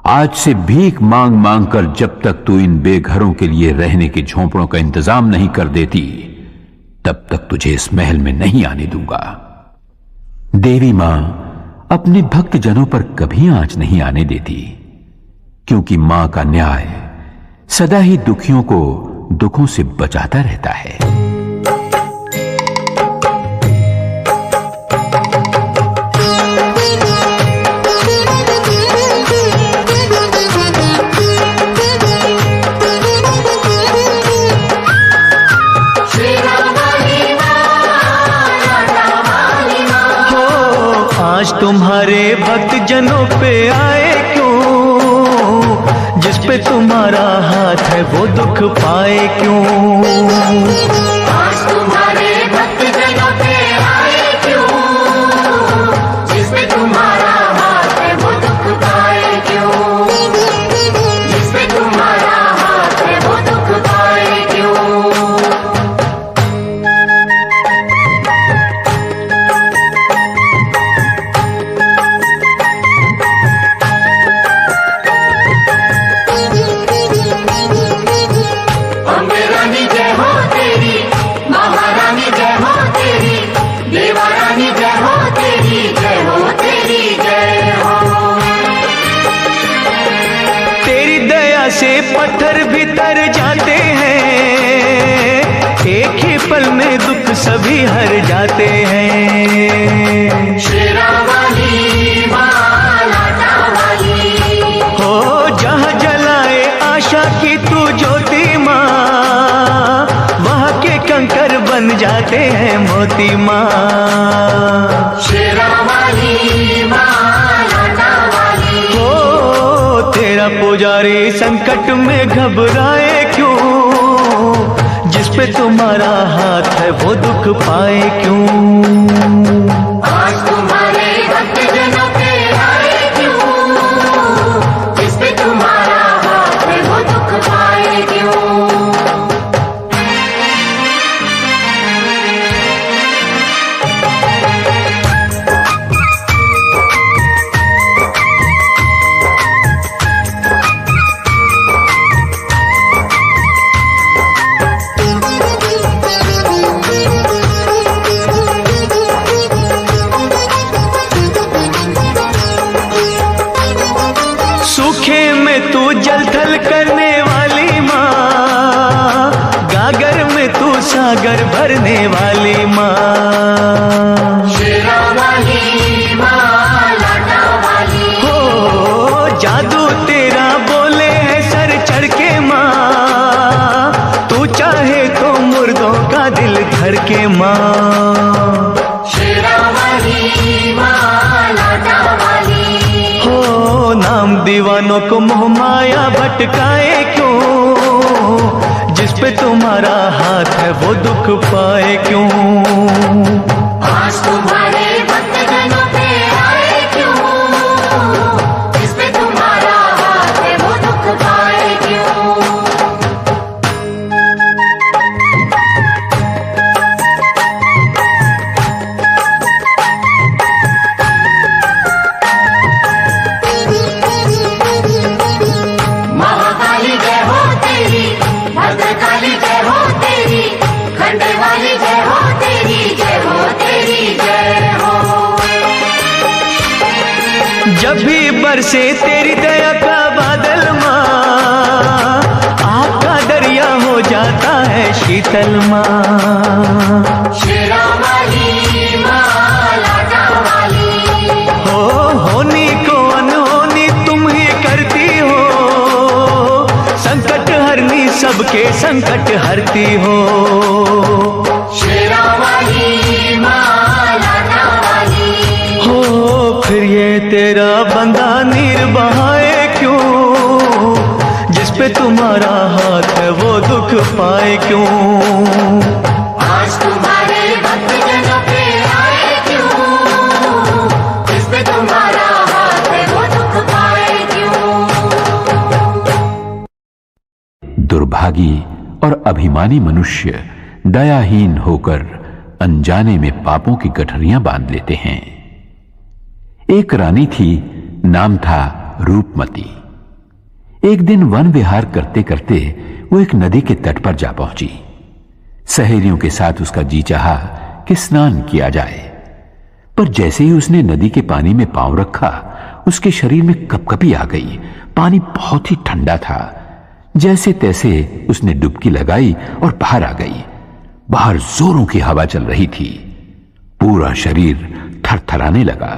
आज से भीख मांग मांग कर जब तक तू इन बेघरों के लिए रहने के झोंपड़ों का इंतजाम नहीं कर देती, तब तक तुझे इस महल में नहीं आने दूंगा। देवी मां अपने भक्त जनों पर कभी आंच नहीं आने देती, क्योंकि मां का न्याय सदा ही दुखियों को दुखों से बचाता रहता है। आज तुम्हारे भक्त जनों पे आए क्यों? जिस पे तुम्हारा हाथ है वो दुख पाए क्यों? आज तुम्हारे भक्त जनों पे आए क्यों? जिस पे तुम्हारा हाथ है वो दुख पाए क्यों? जिस पे तुम्हारा हाथ है वो दुख पाए क्यों? से पत्थर भी तर जाते हैं, एक ही पल में दुख सभी हर जाते हैं। शेरा वाली मां, लाटा वाली हो जहाँ जलाए आशा की तू ज्योति माँ, वहाँ के कंकर बन जाते हैं मोती माँ। शेरा वाली मां, लाटा वाली हो तेरा पुजारी संकट में घबराए क्यों? जिस पे तुम्हारा हाथ है वो दुख पाए क्यों? आज तुम्हारे भक्त जनों पे आए क्यों? जिस पे तुम्हारा हाथ है वो दुख पाए क्यों? सूखे में तू जल थल करने वाली माँ, गागर में तू सागर भरने वाली माँ। शेरा वाली मां, लाटा वाली हो जादू तेरा बोले है सर चढ़ के माँ, तू चाहे तो मुर्दों का दिल धर के माँ। शेरा वाली मां, लाटा वाली हो नाम दीवानों को मोह माया भटकाए क्यों? पे तुम्हारा हाथ है वो दुख पाए क्यों। आज तुम्हारे भक्तजनों पे आए क्यों, जिस पे तुम्हारा हाथ है वो दुख पाए क्यों। महाकाली जय हो तेरी, भद्रकाली जय हो तेरी, खंडे वाली जय हो तेरी, जय हो तेरी जय हो। जब भी बरसे तेरी दया का बादल माँ, आपका दरिया हो जाता है शीतल माँ। शेरा वाली माँ, लाटा वाली, होनी को अनहोनी तुम ही करती हो, संकट हरनी सबके संकट हरती हो। शेरा वाली माँ, लाटा वाली, हो फिर ये तेरा बंदा नीर बहाए क्यों, जिस पे तुम्हारा हाथ है वो दुख पाए क्यों। आज तुम्हारे भक्तजनों पे आए क्यों, जिस पे तुम्हारा हाथ है वो दुख पाए क्यों। दुर्भागी और अभिमानी मनुष्य दयाहीन होकर अनजाने में पापों की गठरियां बांध लेते हैं। एक रानी थी, नाम था रूपमती। एक दिन वन विहार करते करते वो एक नदी के तट पर जा पहुंची। सहेलियों के साथ उसका जी चाहा कि स्नान किया जाए, पर जैसे ही उसने नदी के पानी में पांव रखा, उसके शरीर में कपकपी आ गई। पानी बहुत ही ठंडा था। जैसे तैसे उसने डुबकी लगाई और बाहर आ गई। बाहर जोरों की हवा चल रही थी। पूरा शरीर थरथराने लगा।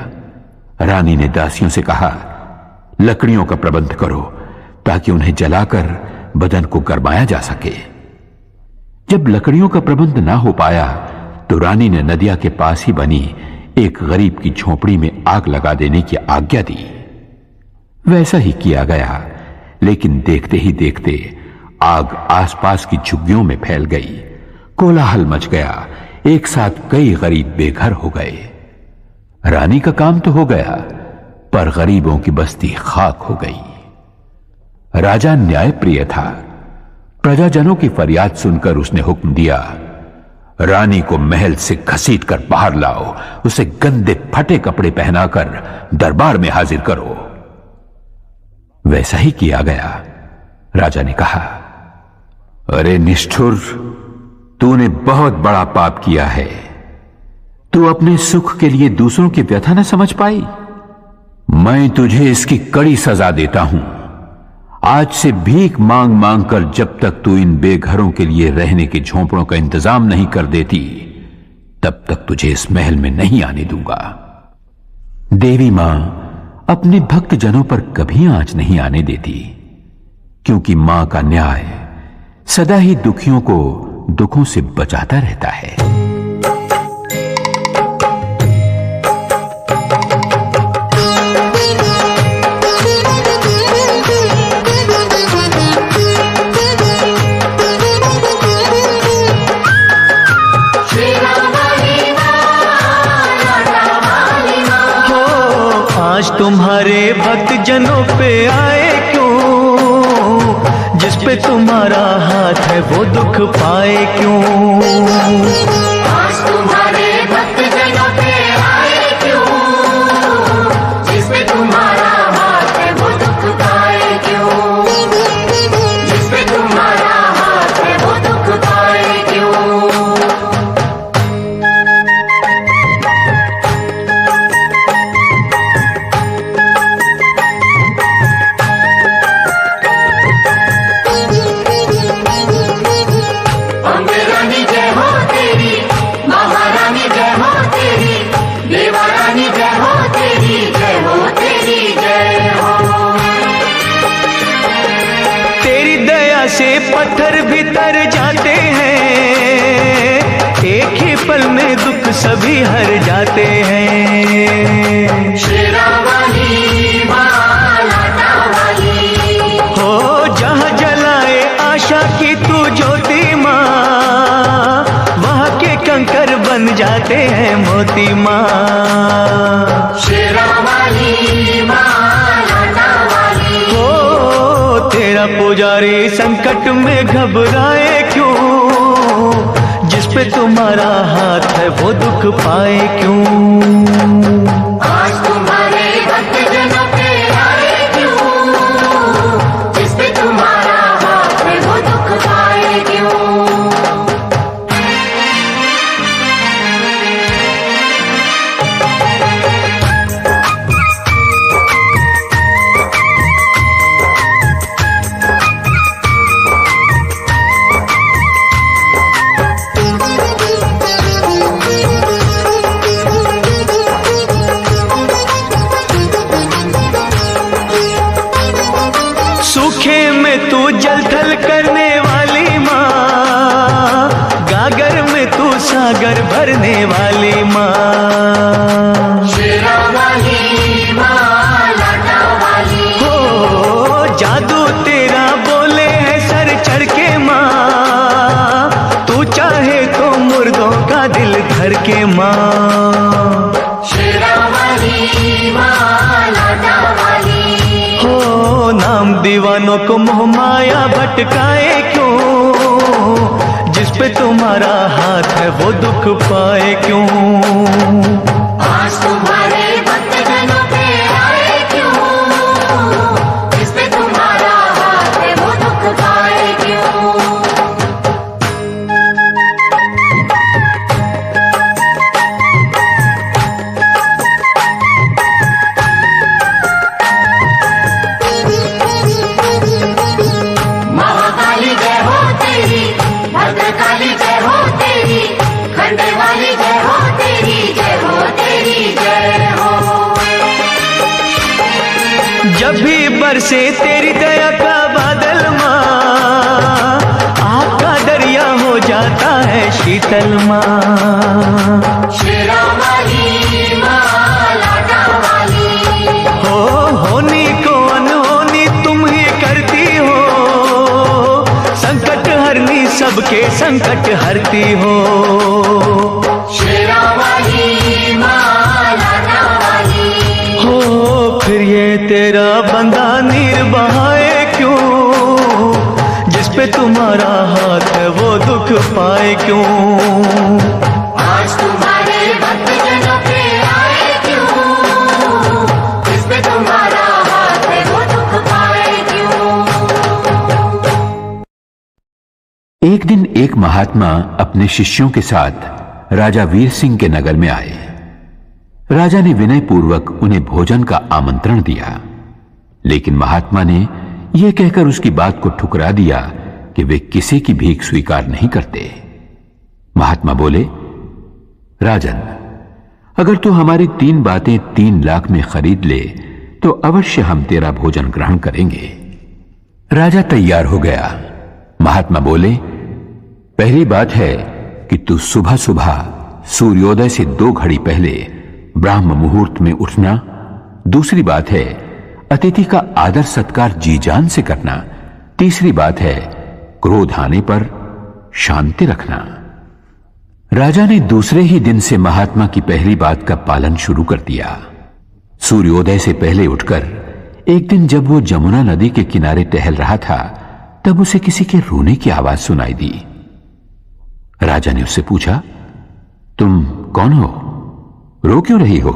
रानी ने दासियों से कहा, लकड़ियों का प्रबंध करो ताकि उन्हें जलाकर बदन को गरमाया जा सके। जब लकड़ियों का प्रबंध ना हो पाया तो रानी ने नदिया के पास ही बनी एक गरीब की झोपड़ी में आग लगा देने की आज्ञा दी। वैसा ही किया गया, लेकिन देखते ही देखते आग आसपास की झुग्गियों में फैल गई। कोलाहल मच गया। एक साथ कई गरीब बेघर हो गए। रानी का काम तो हो गया, पर गरीबों की बस्ती खाक हो गई। राजा न्यायप्रिय था। प्रजाजनों की फरियाद सुनकर उसने हुक्म दिया, रानी को महल से घसीटकर बाहर लाओ, उसे गंदे फटे कपड़े पहनाकर दरबार में हाजिर करो। वैसा ही किया गया। राजा ने कहा, अरे निष्ठुर, तूने बहुत बड़ा पाप किया है। तू अपने सुख के लिए दूसरों की व्यथा न समझ पाई। मैं तुझे इसकी कड़ी सजा देता हूं। आज से भीख मांग मांग कर जब तक तू इन बेघरों के लिए रहने के झोंपड़ों का इंतजाम नहीं कर देती, तब तक तुझे इस महल में नहीं आने दूंगा। देवी मां अपने भक्त जनों पर कभी आंच नहीं आने देती, क्योंकि मां का न्याय सदा ही दुखियों को दुखों से बचाता रहता है। आज तुम्हारे भक्त जनों पे आए क्यों, जिस पे तुम्हारा हाथ है वो दुख पाए क्यों। आज तुम्हारे भक्तजनों पे आए क्यों, जिस पे तुम्हारा हाथ है वो दुख पाए क्यों, जिस पे तुम्हारा हाथ है वो दुख पाए क्यों। अम्बे रानी जय हो तेरी, महारानी जय हो तेरी, देवा रानी जय हो तेरी, जय हो तेरी जय हो। तेरी दया से पत्थर भी तर जाते हैं, एक ही पल में दुख सभी हर जाते हैं। शेरा वाली माँ, लाटा वाली, हो जहाँ जलाए आशा की तू ज्योति, जाते हैं मोती माँ। शेरा वाली माँ लाटा वाली, ओ तेरा पुजारी संकट में घबराए क्यों, जिस पे तुम्हारा हाथ है वो दुख पाए क्यों। आज तुम्हारे भक्त जनों पे आए क्यों, जिस पे तुम्हारा हाथ है वो दुख पाए क्यों। सूखे में तू जल थल करने वाली माँ, गागर में तू सागर भरने वाली माँ। शेरा वाली माँ लाटा वाली, हो जादू तेरा बोले है सर चढ़ के माँ, तू चाहे तो मुर्दों का दिल धर के माँ। शेरा वाली माँ लाटा वाली, हो नाम दीवानों को मोह माया भटकाए क्यों, जिस पे तुम्हारा हाथ है वो दुख पाए क्यों। आज तुम्हारे भक्त जनों पे आए क्यों, जिस पे तुम्हारा हाथ है वो दुख पाए क्यों। महाकाली जय हो तेरी, भद्रकाली जय हो तेरी, खंडे वाली जय हो तेरी, जय हो तेरी जय हो। जब भी बरसे तेरी दया का बादल माँ, आग का दरिया हो जाता है शीतल माँ। शेरा वाली माँ लाटा वाली, हो होनी को अनहोनी तुम ही करती हो, संकट हरनी सबके संकट हरती हो। शेरा वाली माँ लाटा वाली, हो फिर ये तेरा बंदा नीर बहाए क्यों, जिस पे तुम्हारा हाथ है वो दुख पाए क्यों। आज तुम्हारे भक्त जनों पे आए क्यों, जिस पे तुम्हारा हाथ है वो दुख पाए क्यों। एक दिन एक महात्मा अपने शिष्यों के साथ राजा वीर सिंह के नगर में आए। राजा ने विनय पूर्वक उन्हें भोजन का आमंत्रण दिया, लेकिन महात्मा ने यह कहकर उसकी बात को ठुकरा दिया कि वे किसी की भीख स्वीकार नहीं करते। महात्मा बोले, राजन, अगर तू हमारी 3 बातें 3 लाख में खरीद ले तो अवश्य हम तेरा भोजन ग्रहण करेंगे। राजा तैयार हो गया। महात्मा बोले, पहली बात है कि तू सुबह सुबह सूर्योदय से 2 घड़ी पहले ब्राह्म मुहूर्त में उठना। दूसरी बात है अतिथि का आदर सत्कार जी जान से करना। तीसरी बात है क्रोध आने पर शांति रखना। राजा ने दूसरे ही दिन से महात्मा की पहली बात का पालन शुरू कर दिया। सूर्योदय से पहले उठकर एक दिन जब वो जमुना नदी के किनारे टहल रहा था, तब उसे किसी के रोने की आवाज सुनाई दी। राजा ने उससे पूछा, तुम कौन हो? रो क्यों रही हो?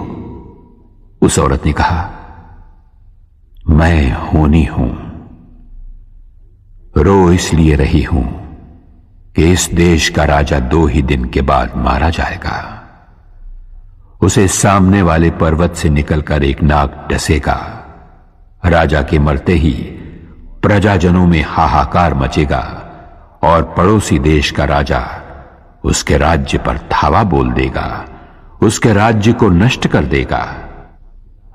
उस औरत ने कहा, मैं होनी हूं। रो इसलिए रही हूं कि इस देश का राजा 2 ही दिन के बाद मारा जाएगा। उसे सामने वाले पर्वत से निकलकर एक नाग डसेगा। राजा के मरते ही प्रजाजनों में हाहाकार मचेगा और पड़ोसी देश का राजा उसके राज्य पर धावा बोल देगा, उसके राज्य को नष्ट कर देगा।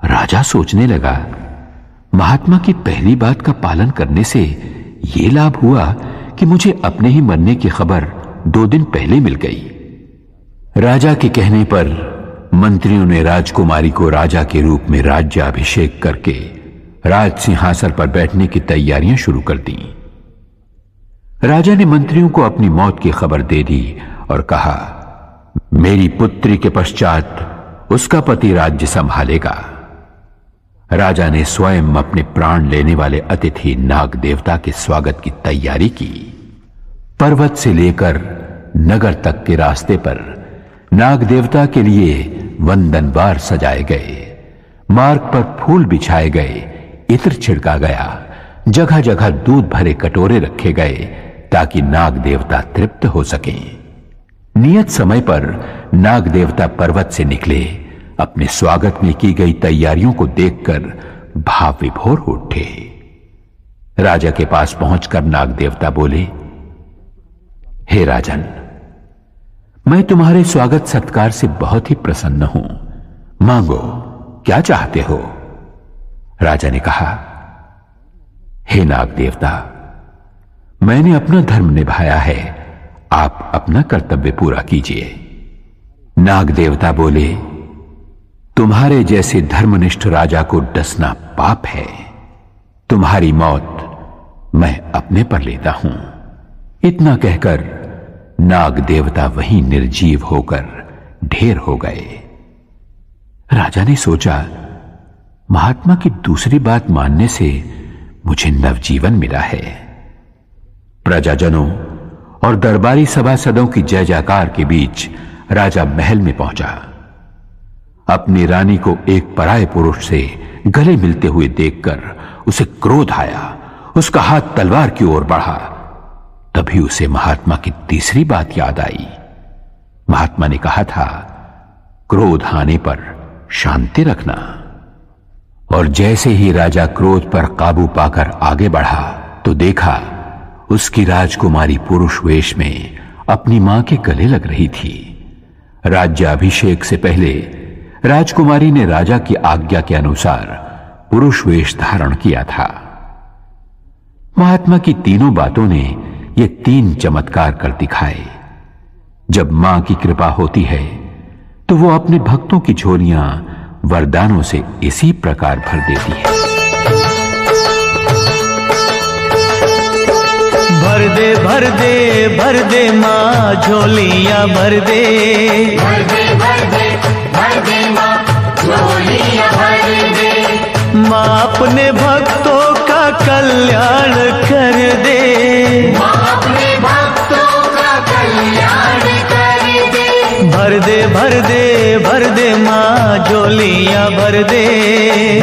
राजा सोचने लगा, महात्मा की पहली बात का पालन करने से यह लाभ हुआ कि मुझे अपने ही मरने की खबर 2 दिन पहले मिल गई। राजा के कहने पर मंत्रियों ने राजकुमारी को राजा के रूप में राज्याभिषेक करके राज सिंहासन पर बैठने की तैयारियां शुरू कर दी। राजा ने मंत्रियों को अपनी मौत की खबर दे दी और कहा, मेरी पुत्री के पश्चात उसका पति राज्य संभालेगा। राजा ने स्वयं अपने प्राण लेने वाले अतिथि नाग देवता के स्वागत की तैयारी की। पर्वत से लेकर नगर तक के रास्ते पर नाग देवता के लिए वंदनवार सजाए गए, मार्ग पर फूल बिछाए गए, इत्र छिड़का गया, जगह जगह दूध भरे कटोरे रखे गए ताकि नाग देवता तृप्त हो सकें। नियत समय पर नाग देवता पर्वत से निकले। अपने स्वागत में की गई तैयारियों को देखकर भाव विभोर हो उठे। राजा के पास पहुंचकर नाग देवता बोले, हे राजन, मैं तुम्हारे स्वागत सत्कार से बहुत ही प्रसन्न हूं। मांगो, क्या चाहते हो? राजा ने कहा, हे नाग देवता, मैंने अपना धर्म निभाया है, आप अपना कर्तव्य पूरा कीजिए। नाग देवता बोले, तुम्हारे जैसे धर्मनिष्ठ राजा को डसना पाप है। तुम्हारी मौत मैं अपने पर लेता हूं। इतना कहकर नाग देवता वहीं निर्जीव होकर ढेर हो गए। राजा ने सोचा, महात्मा की दूसरी बात मानने से मुझे नवजीवन मिला है। प्रजाजनों और दरबारी सभासदों की जय जयकार के बीच राजा महल में पहुंचा। अपनी रानी को एक पराये पुरुष से गले मिलते हुए देखकर उसे क्रोध आया। उसका हाथ तलवार की ओर बढ़ा। तभी उसे महात्मा की तीसरी बात याद आई। महात्मा ने कहा था, क्रोध आने पर शांति रखना। और जैसे ही राजा क्रोध पर काबू पाकर आगे बढ़ा तो देखा उसकी राजकुमारी पुरुष वेश में अपनी मां के गले लग रही थी। राज्याभिषेक से पहले राजकुमारी ने राजा की आज्ञा के अनुसार पुरुष वेश धारण किया था। महात्मा की तीनों बातों ने ये 3 चमत्कार कर दिखाए। जब मां की कृपा होती है तो वो अपने भक्तों की झोलियां वरदानों से इसी प्रकार भर देती है। भर दे भर दे भर दे माँ झोलियां भर दे, भर दे भर दे भर दे माँ झोलियां भर दे। माँ अपने भक्तों का कल्याण कर दे, माँ अपने भक्तों का कल्याण कर दे। भर दे भर दे भर दे माँ झोलियां भर दे,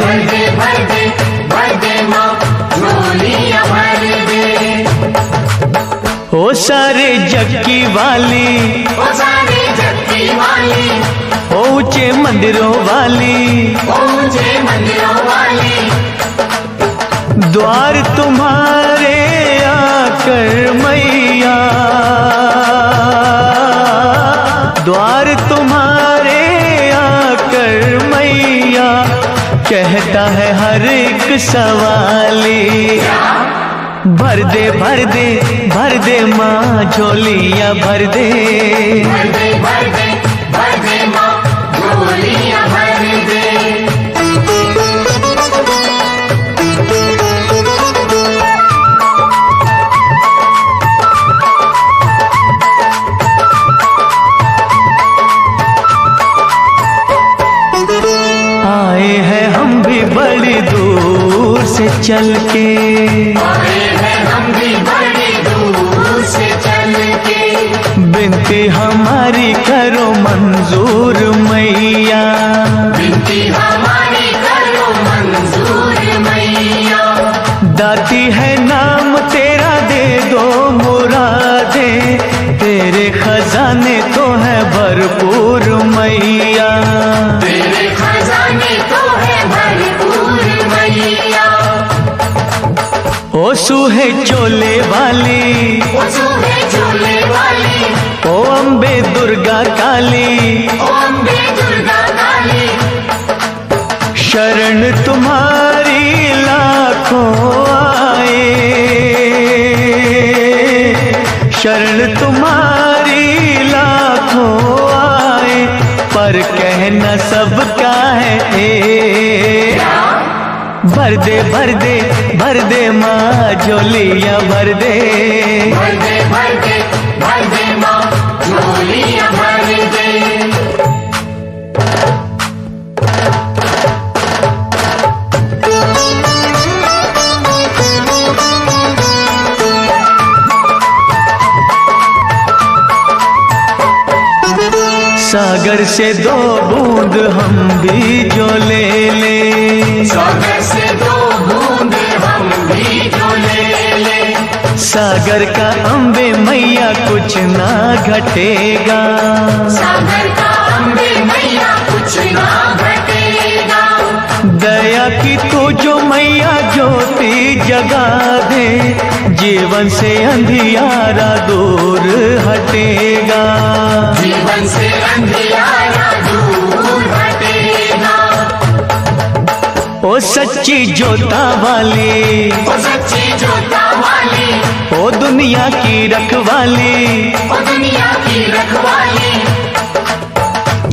भर दे भर दे भर दे माँ झोलियां भर दे। ओ सारे जग की वाली, ओ सारे जग की वाली, ओ ऊंचे मंदिरों वाली, ऊंचे मंदिरों वाली। द्वार तुम्हारे आकर मैया, द्वार तुम्हारे आकर मैया, कहता है हर एक सवाली। भर दे भर दे भर दे माँ झोलियां भर दे, भर दे भर दे भर दे माँ झोलियां भर दे। आए हैं हम भी बड़ी दूर से चल के, आए हैं हम भी बड़ी दूर से चल के। बिनती हमारी करो मंजूर मैया, बिनती हमारी करो मंजूर मैया। दाती है नाम तेरा दे दो मुरादें, तेरे खजाने तो है भरपूर मैया, तेरे खजाने तो है भरपूर मैया। ओ सूहे चोले वाली, ओ सूहे चोले वाली, ओ अम्बे दुर्गा काली, ओ अम्बे दुर्गा काली। शरण तुम्हारी लाखों आए, शरण तुम्हारी लाखों आए, पर कहना सबका है भर दे भर दे भर दे माँ झोलियां भर दे, भर दे भर दे भर दे माँ झोलियां भर दे। सागर से 2 बूंद हम भी जो ले ले, सागर से 2 बूंद हम भी जो ले ले, सागर का अम्बे मैया कुछ ना घटेगा, सागर का अम्बे मैया कुछ ना घटेगा। दया की तू जो मैया ज्योति जगा दे, जीवन से अंधियारा दूर हटेगा, जीवन से अंधियारा दूर हटेगा। ओ सच्ची जोता वाली, ओ सच्ची जोता वाली, ओ दुनिया की रखवाली, ओ दुनिया की रखवाली,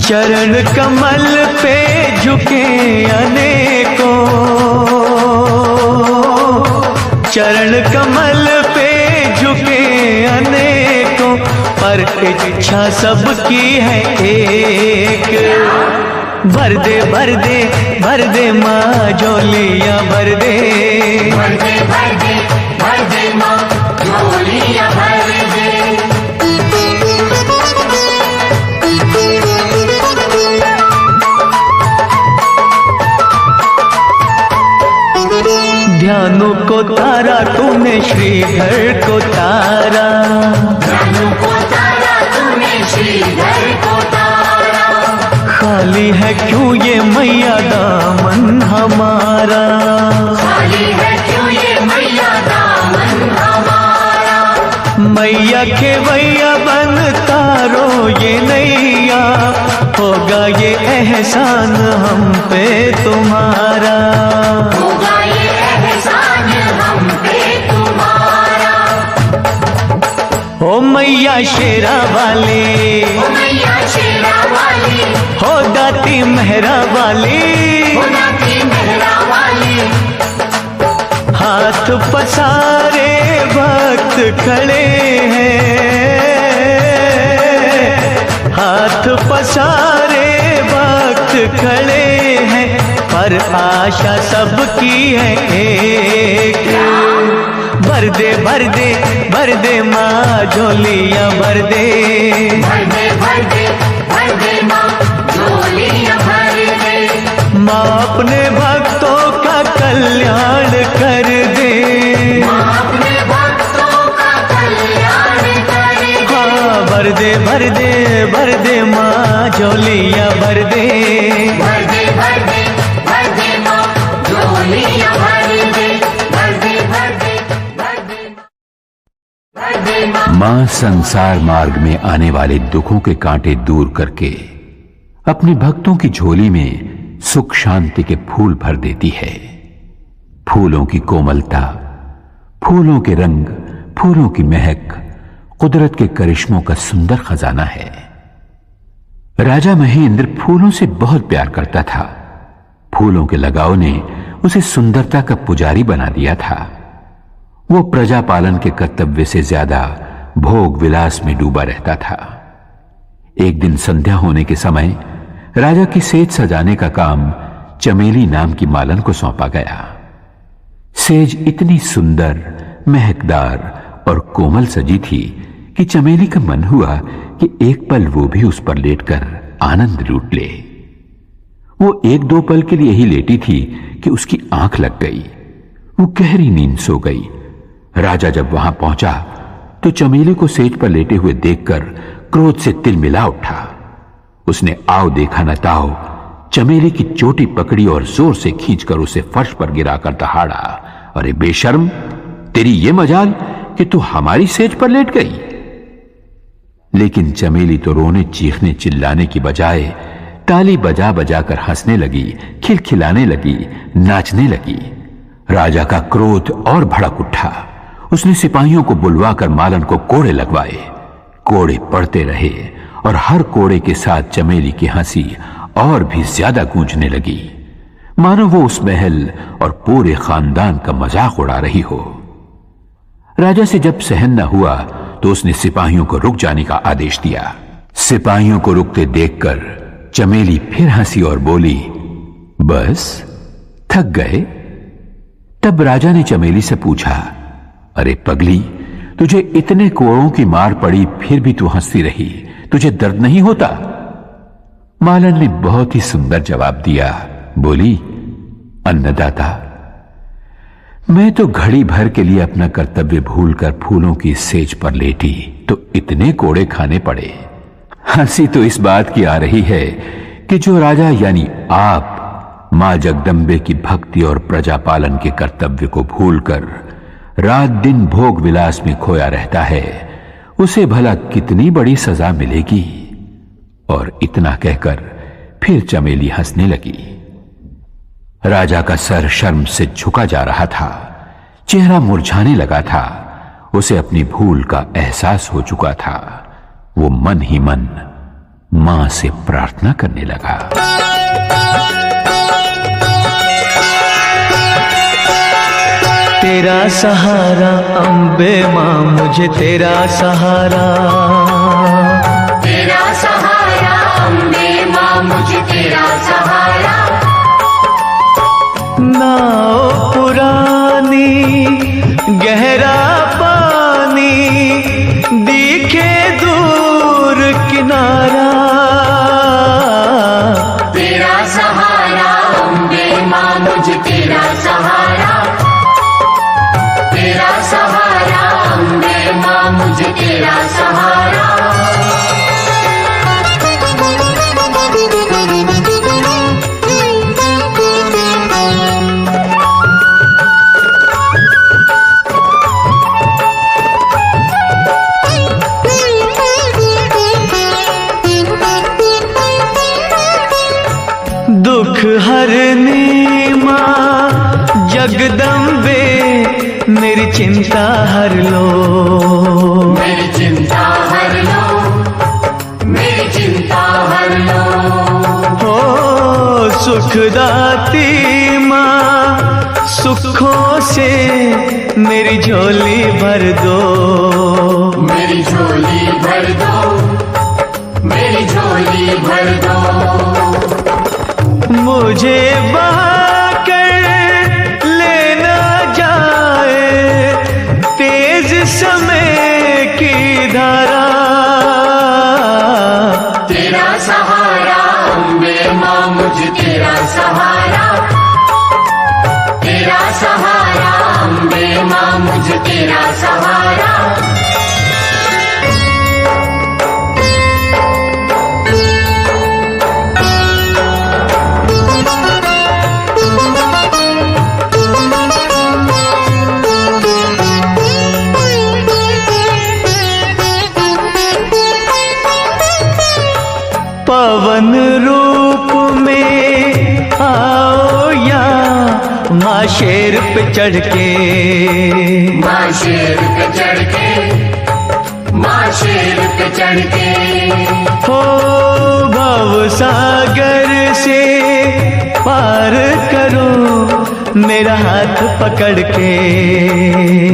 चरण कमल पे झुके अनेकों, चरण कमल पे झुके अनेकों, पर इच्छा सबकी है एक। भर दे भर दे भर दे माँ झोलियाँ भर दे, भर दे भर दे भर दे माँ झोलियाँ भर दे। ध्यानों को तारा तूने श्रीधर को तारा, ध्यानों को तारा तूने श्रीधर को तारा, खाली है क्यों ये मैया दामन हमारा, खाली है क्यों ये मैया दामन हमारा। मैया खेवैया बन तारो ये नैया, होगा ये एहसान हम पे तुम्हारा, होगा ये एहसान हम पे तुम्हारा। ओ मैया शेरा वाली, ओ मैया शेरा वाली, हो दाती मेहरा वाली, हो नाती मेहरा वाली, हाथ पसारे भक्त खड़े हैं, हाथ पसारे भक्त खड़े हैं, पर आशा सबकी है एक। भर दे भर दे भर दे माँ झोलियाँ भर दे, भर दे भर दे भर दे माँ झोलियाँ भर दे। माँ अपने भक्तों का कल्याण कर दे, माँ अपने भक्तों का कल्याण करे। हाँ भर दे भर दे भर दे माँ झोलियाँ भर दे, भर दे भर दे भर दे माँ झोलियाँ भर दे, भर दे भर दे भर दे भर दे माँ। मां संसार मार्ग में आने वाले दुखों के कांटे दूर करके अपने भक्तों की झोली में सुख शांति के फूल भर देती है। फूलों की कोमलता, फूलों के रंग, फूलों की महक कुदरत के करिश्मों का सुंदर खजाना है। राजा महेंद्र फूलों से बहुत प्यार करता था। फूलों के लगाव ने उसे सुंदरता का पुजारी बना दिया था। वो प्रजा पालन के कर्तव्य से ज्यादा भोग विलास में डूबा रहता था। एक दिन संध्या होने के समय राजा की सेज सजाने का काम चमेली नाम की मालन को सौंपा गया। सेज इतनी सुंदर, महकदार और कोमल सजी थी कि चमेली का मन हुआ कि एक पल वो भी उस पर लेटकर आनंद लूट ले। वो 1-2 पल के लिए ही लेटी थी कि उसकी आंख लग गई। वो गहरी नींद सो गई। राजा जब वहां पहुंचा तो चमेली को सेज पर लेटे हुए देखकर क्रोध से तिलमिला उठा। उसने आओ देखा न ताओ चमेली की चोटी पकड़ी और जोर से खींचकर उसे फर्श पर गिराकर दहाड़ा। अरे बेशर्म, तेरी ये मजाल कि तू हमारी सेज पर लेट गई। लेकिन चमेली तो रोने चीखने चिल्लाने की बजाय ताली बजा बजा कर हंसने लगी, खिलखिलाने लगी, नाचने लगी। राजा का क्रोध और भड़क उठा। उसने सिपाहियों को बुलवाकर मालन को कोड़े लगवाए। कोड़े पड़ते रहे और हर कोड़े के साथ चमेली की हंसी और भी ज्यादा गूंजने लगी, मानो वो उस महल और पूरे खानदान का मजाक उड़ा रही हो। राजा से जब सहन न हुआ तो उसने सिपाहियों को रुक जाने का आदेश दिया। सिपाहियों को रुकते देखकर चमेली फिर हंसी और बोली, बस थक गए? तब राजा ने चमेली से पूछा, अरे पगली, तुझे इतने कोड़ों की मार पड़ी फिर भी तू हंसती रही, तुझे दर्द नहीं होता? मालन ने बहुत ही सुंदर जवाब दिया। बोली, अन्नदाता, मैं तो घड़ी भर के लिए अपना कर्तव्य भूलकर फूलों की सेज पर लेटी तो इतने कोड़े खाने पड़े। हंसी तो इस बात की आ रही है कि जो राजा यानी आप मां जगदम्बे की भक्ति और प्रजा पालन के कर्तव्य को भूलकर रात दिन भोग विलास में खोया रहता है, उसे भला कितनी बड़ी सजा मिलेगी। और इतना कहकर फिर चमेली हंसने लगी। राजा का सर शर्म से झुका जा रहा था, चेहरा मुरझाने लगा था। उसे अपनी भूल का एहसास हो चुका था। वो मन ही मन मां से प्रार्थना करने लगा। तेरा सहारा अम्बे मां, मुझे तेरा सहारा। तेरा सहारा अम्बे मां, मुझे तेरा सहारा। नाव पुरानी गहरा पानी, दिखे दूर किनारा। तेरा सहारा अम्बे मां, मुझे तेरा सहारा। तेरा सहारा अम्बे मां, मुझे तेरा सहारा। दुख हरनी मां जगदम्बे, मेरी चिंता हर लो। मेरी चिंता हर लो, मेरी चिंता हर लो। हो सुखदाती मां, सुखों से मेरी झोली भर दो। मेरी झोली भर दो, मेरी झोली भर दो। मुझे बहाकर लेना जाए तेज समय की धारा। तेरा सहारा अम्बे मां, मुझे तेरा सहारा। तेरा सहारा अम्बे मां, मुझे तेरा सहारा। पवन रूप में आओ या माँ शेर पे चढ़ के। माँ शेर पे चढ़ के, माँ शेर पे चढ़ के। हो भव सागर से पार करो मेरा हाथ पकड़ के।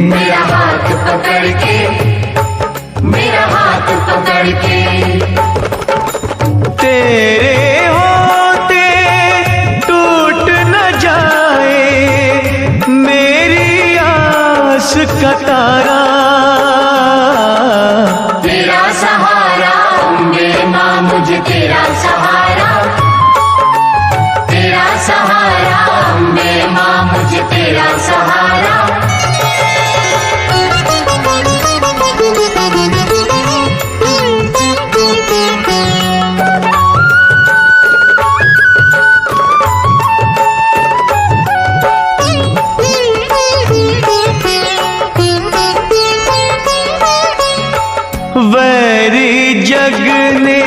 मेरा हाथ पकड़ के, मेरा हाथ पकड़ के। तेरे होते टूट न जाए मेरी आस का तारा। तेरा सहारा अम्बे मां, मुझे तेरा सहारा। तेरा सहारा अम्बे मां, मुझे तेरा सहारा। वैरी जग ने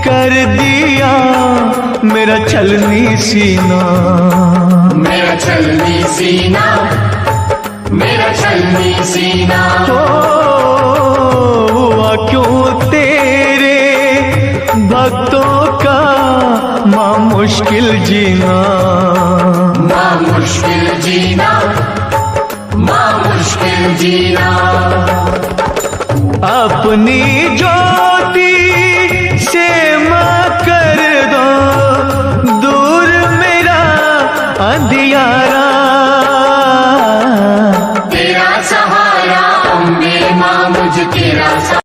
कर दिया मेरा छलनी सीना। मेरा छलनी सीना, मेरा छलनी सीना। हो हुआ क्यों तेरे भक्तों का माँ मुश्किल जीना। माँ मुश्किल जीना, माँ मुश्किल जीना। अपनी ज्योति से माँ कर दो दूर मेरा अंधियारा। तेरा सहारा अम्बे मां, मुझे तेरा सहारा।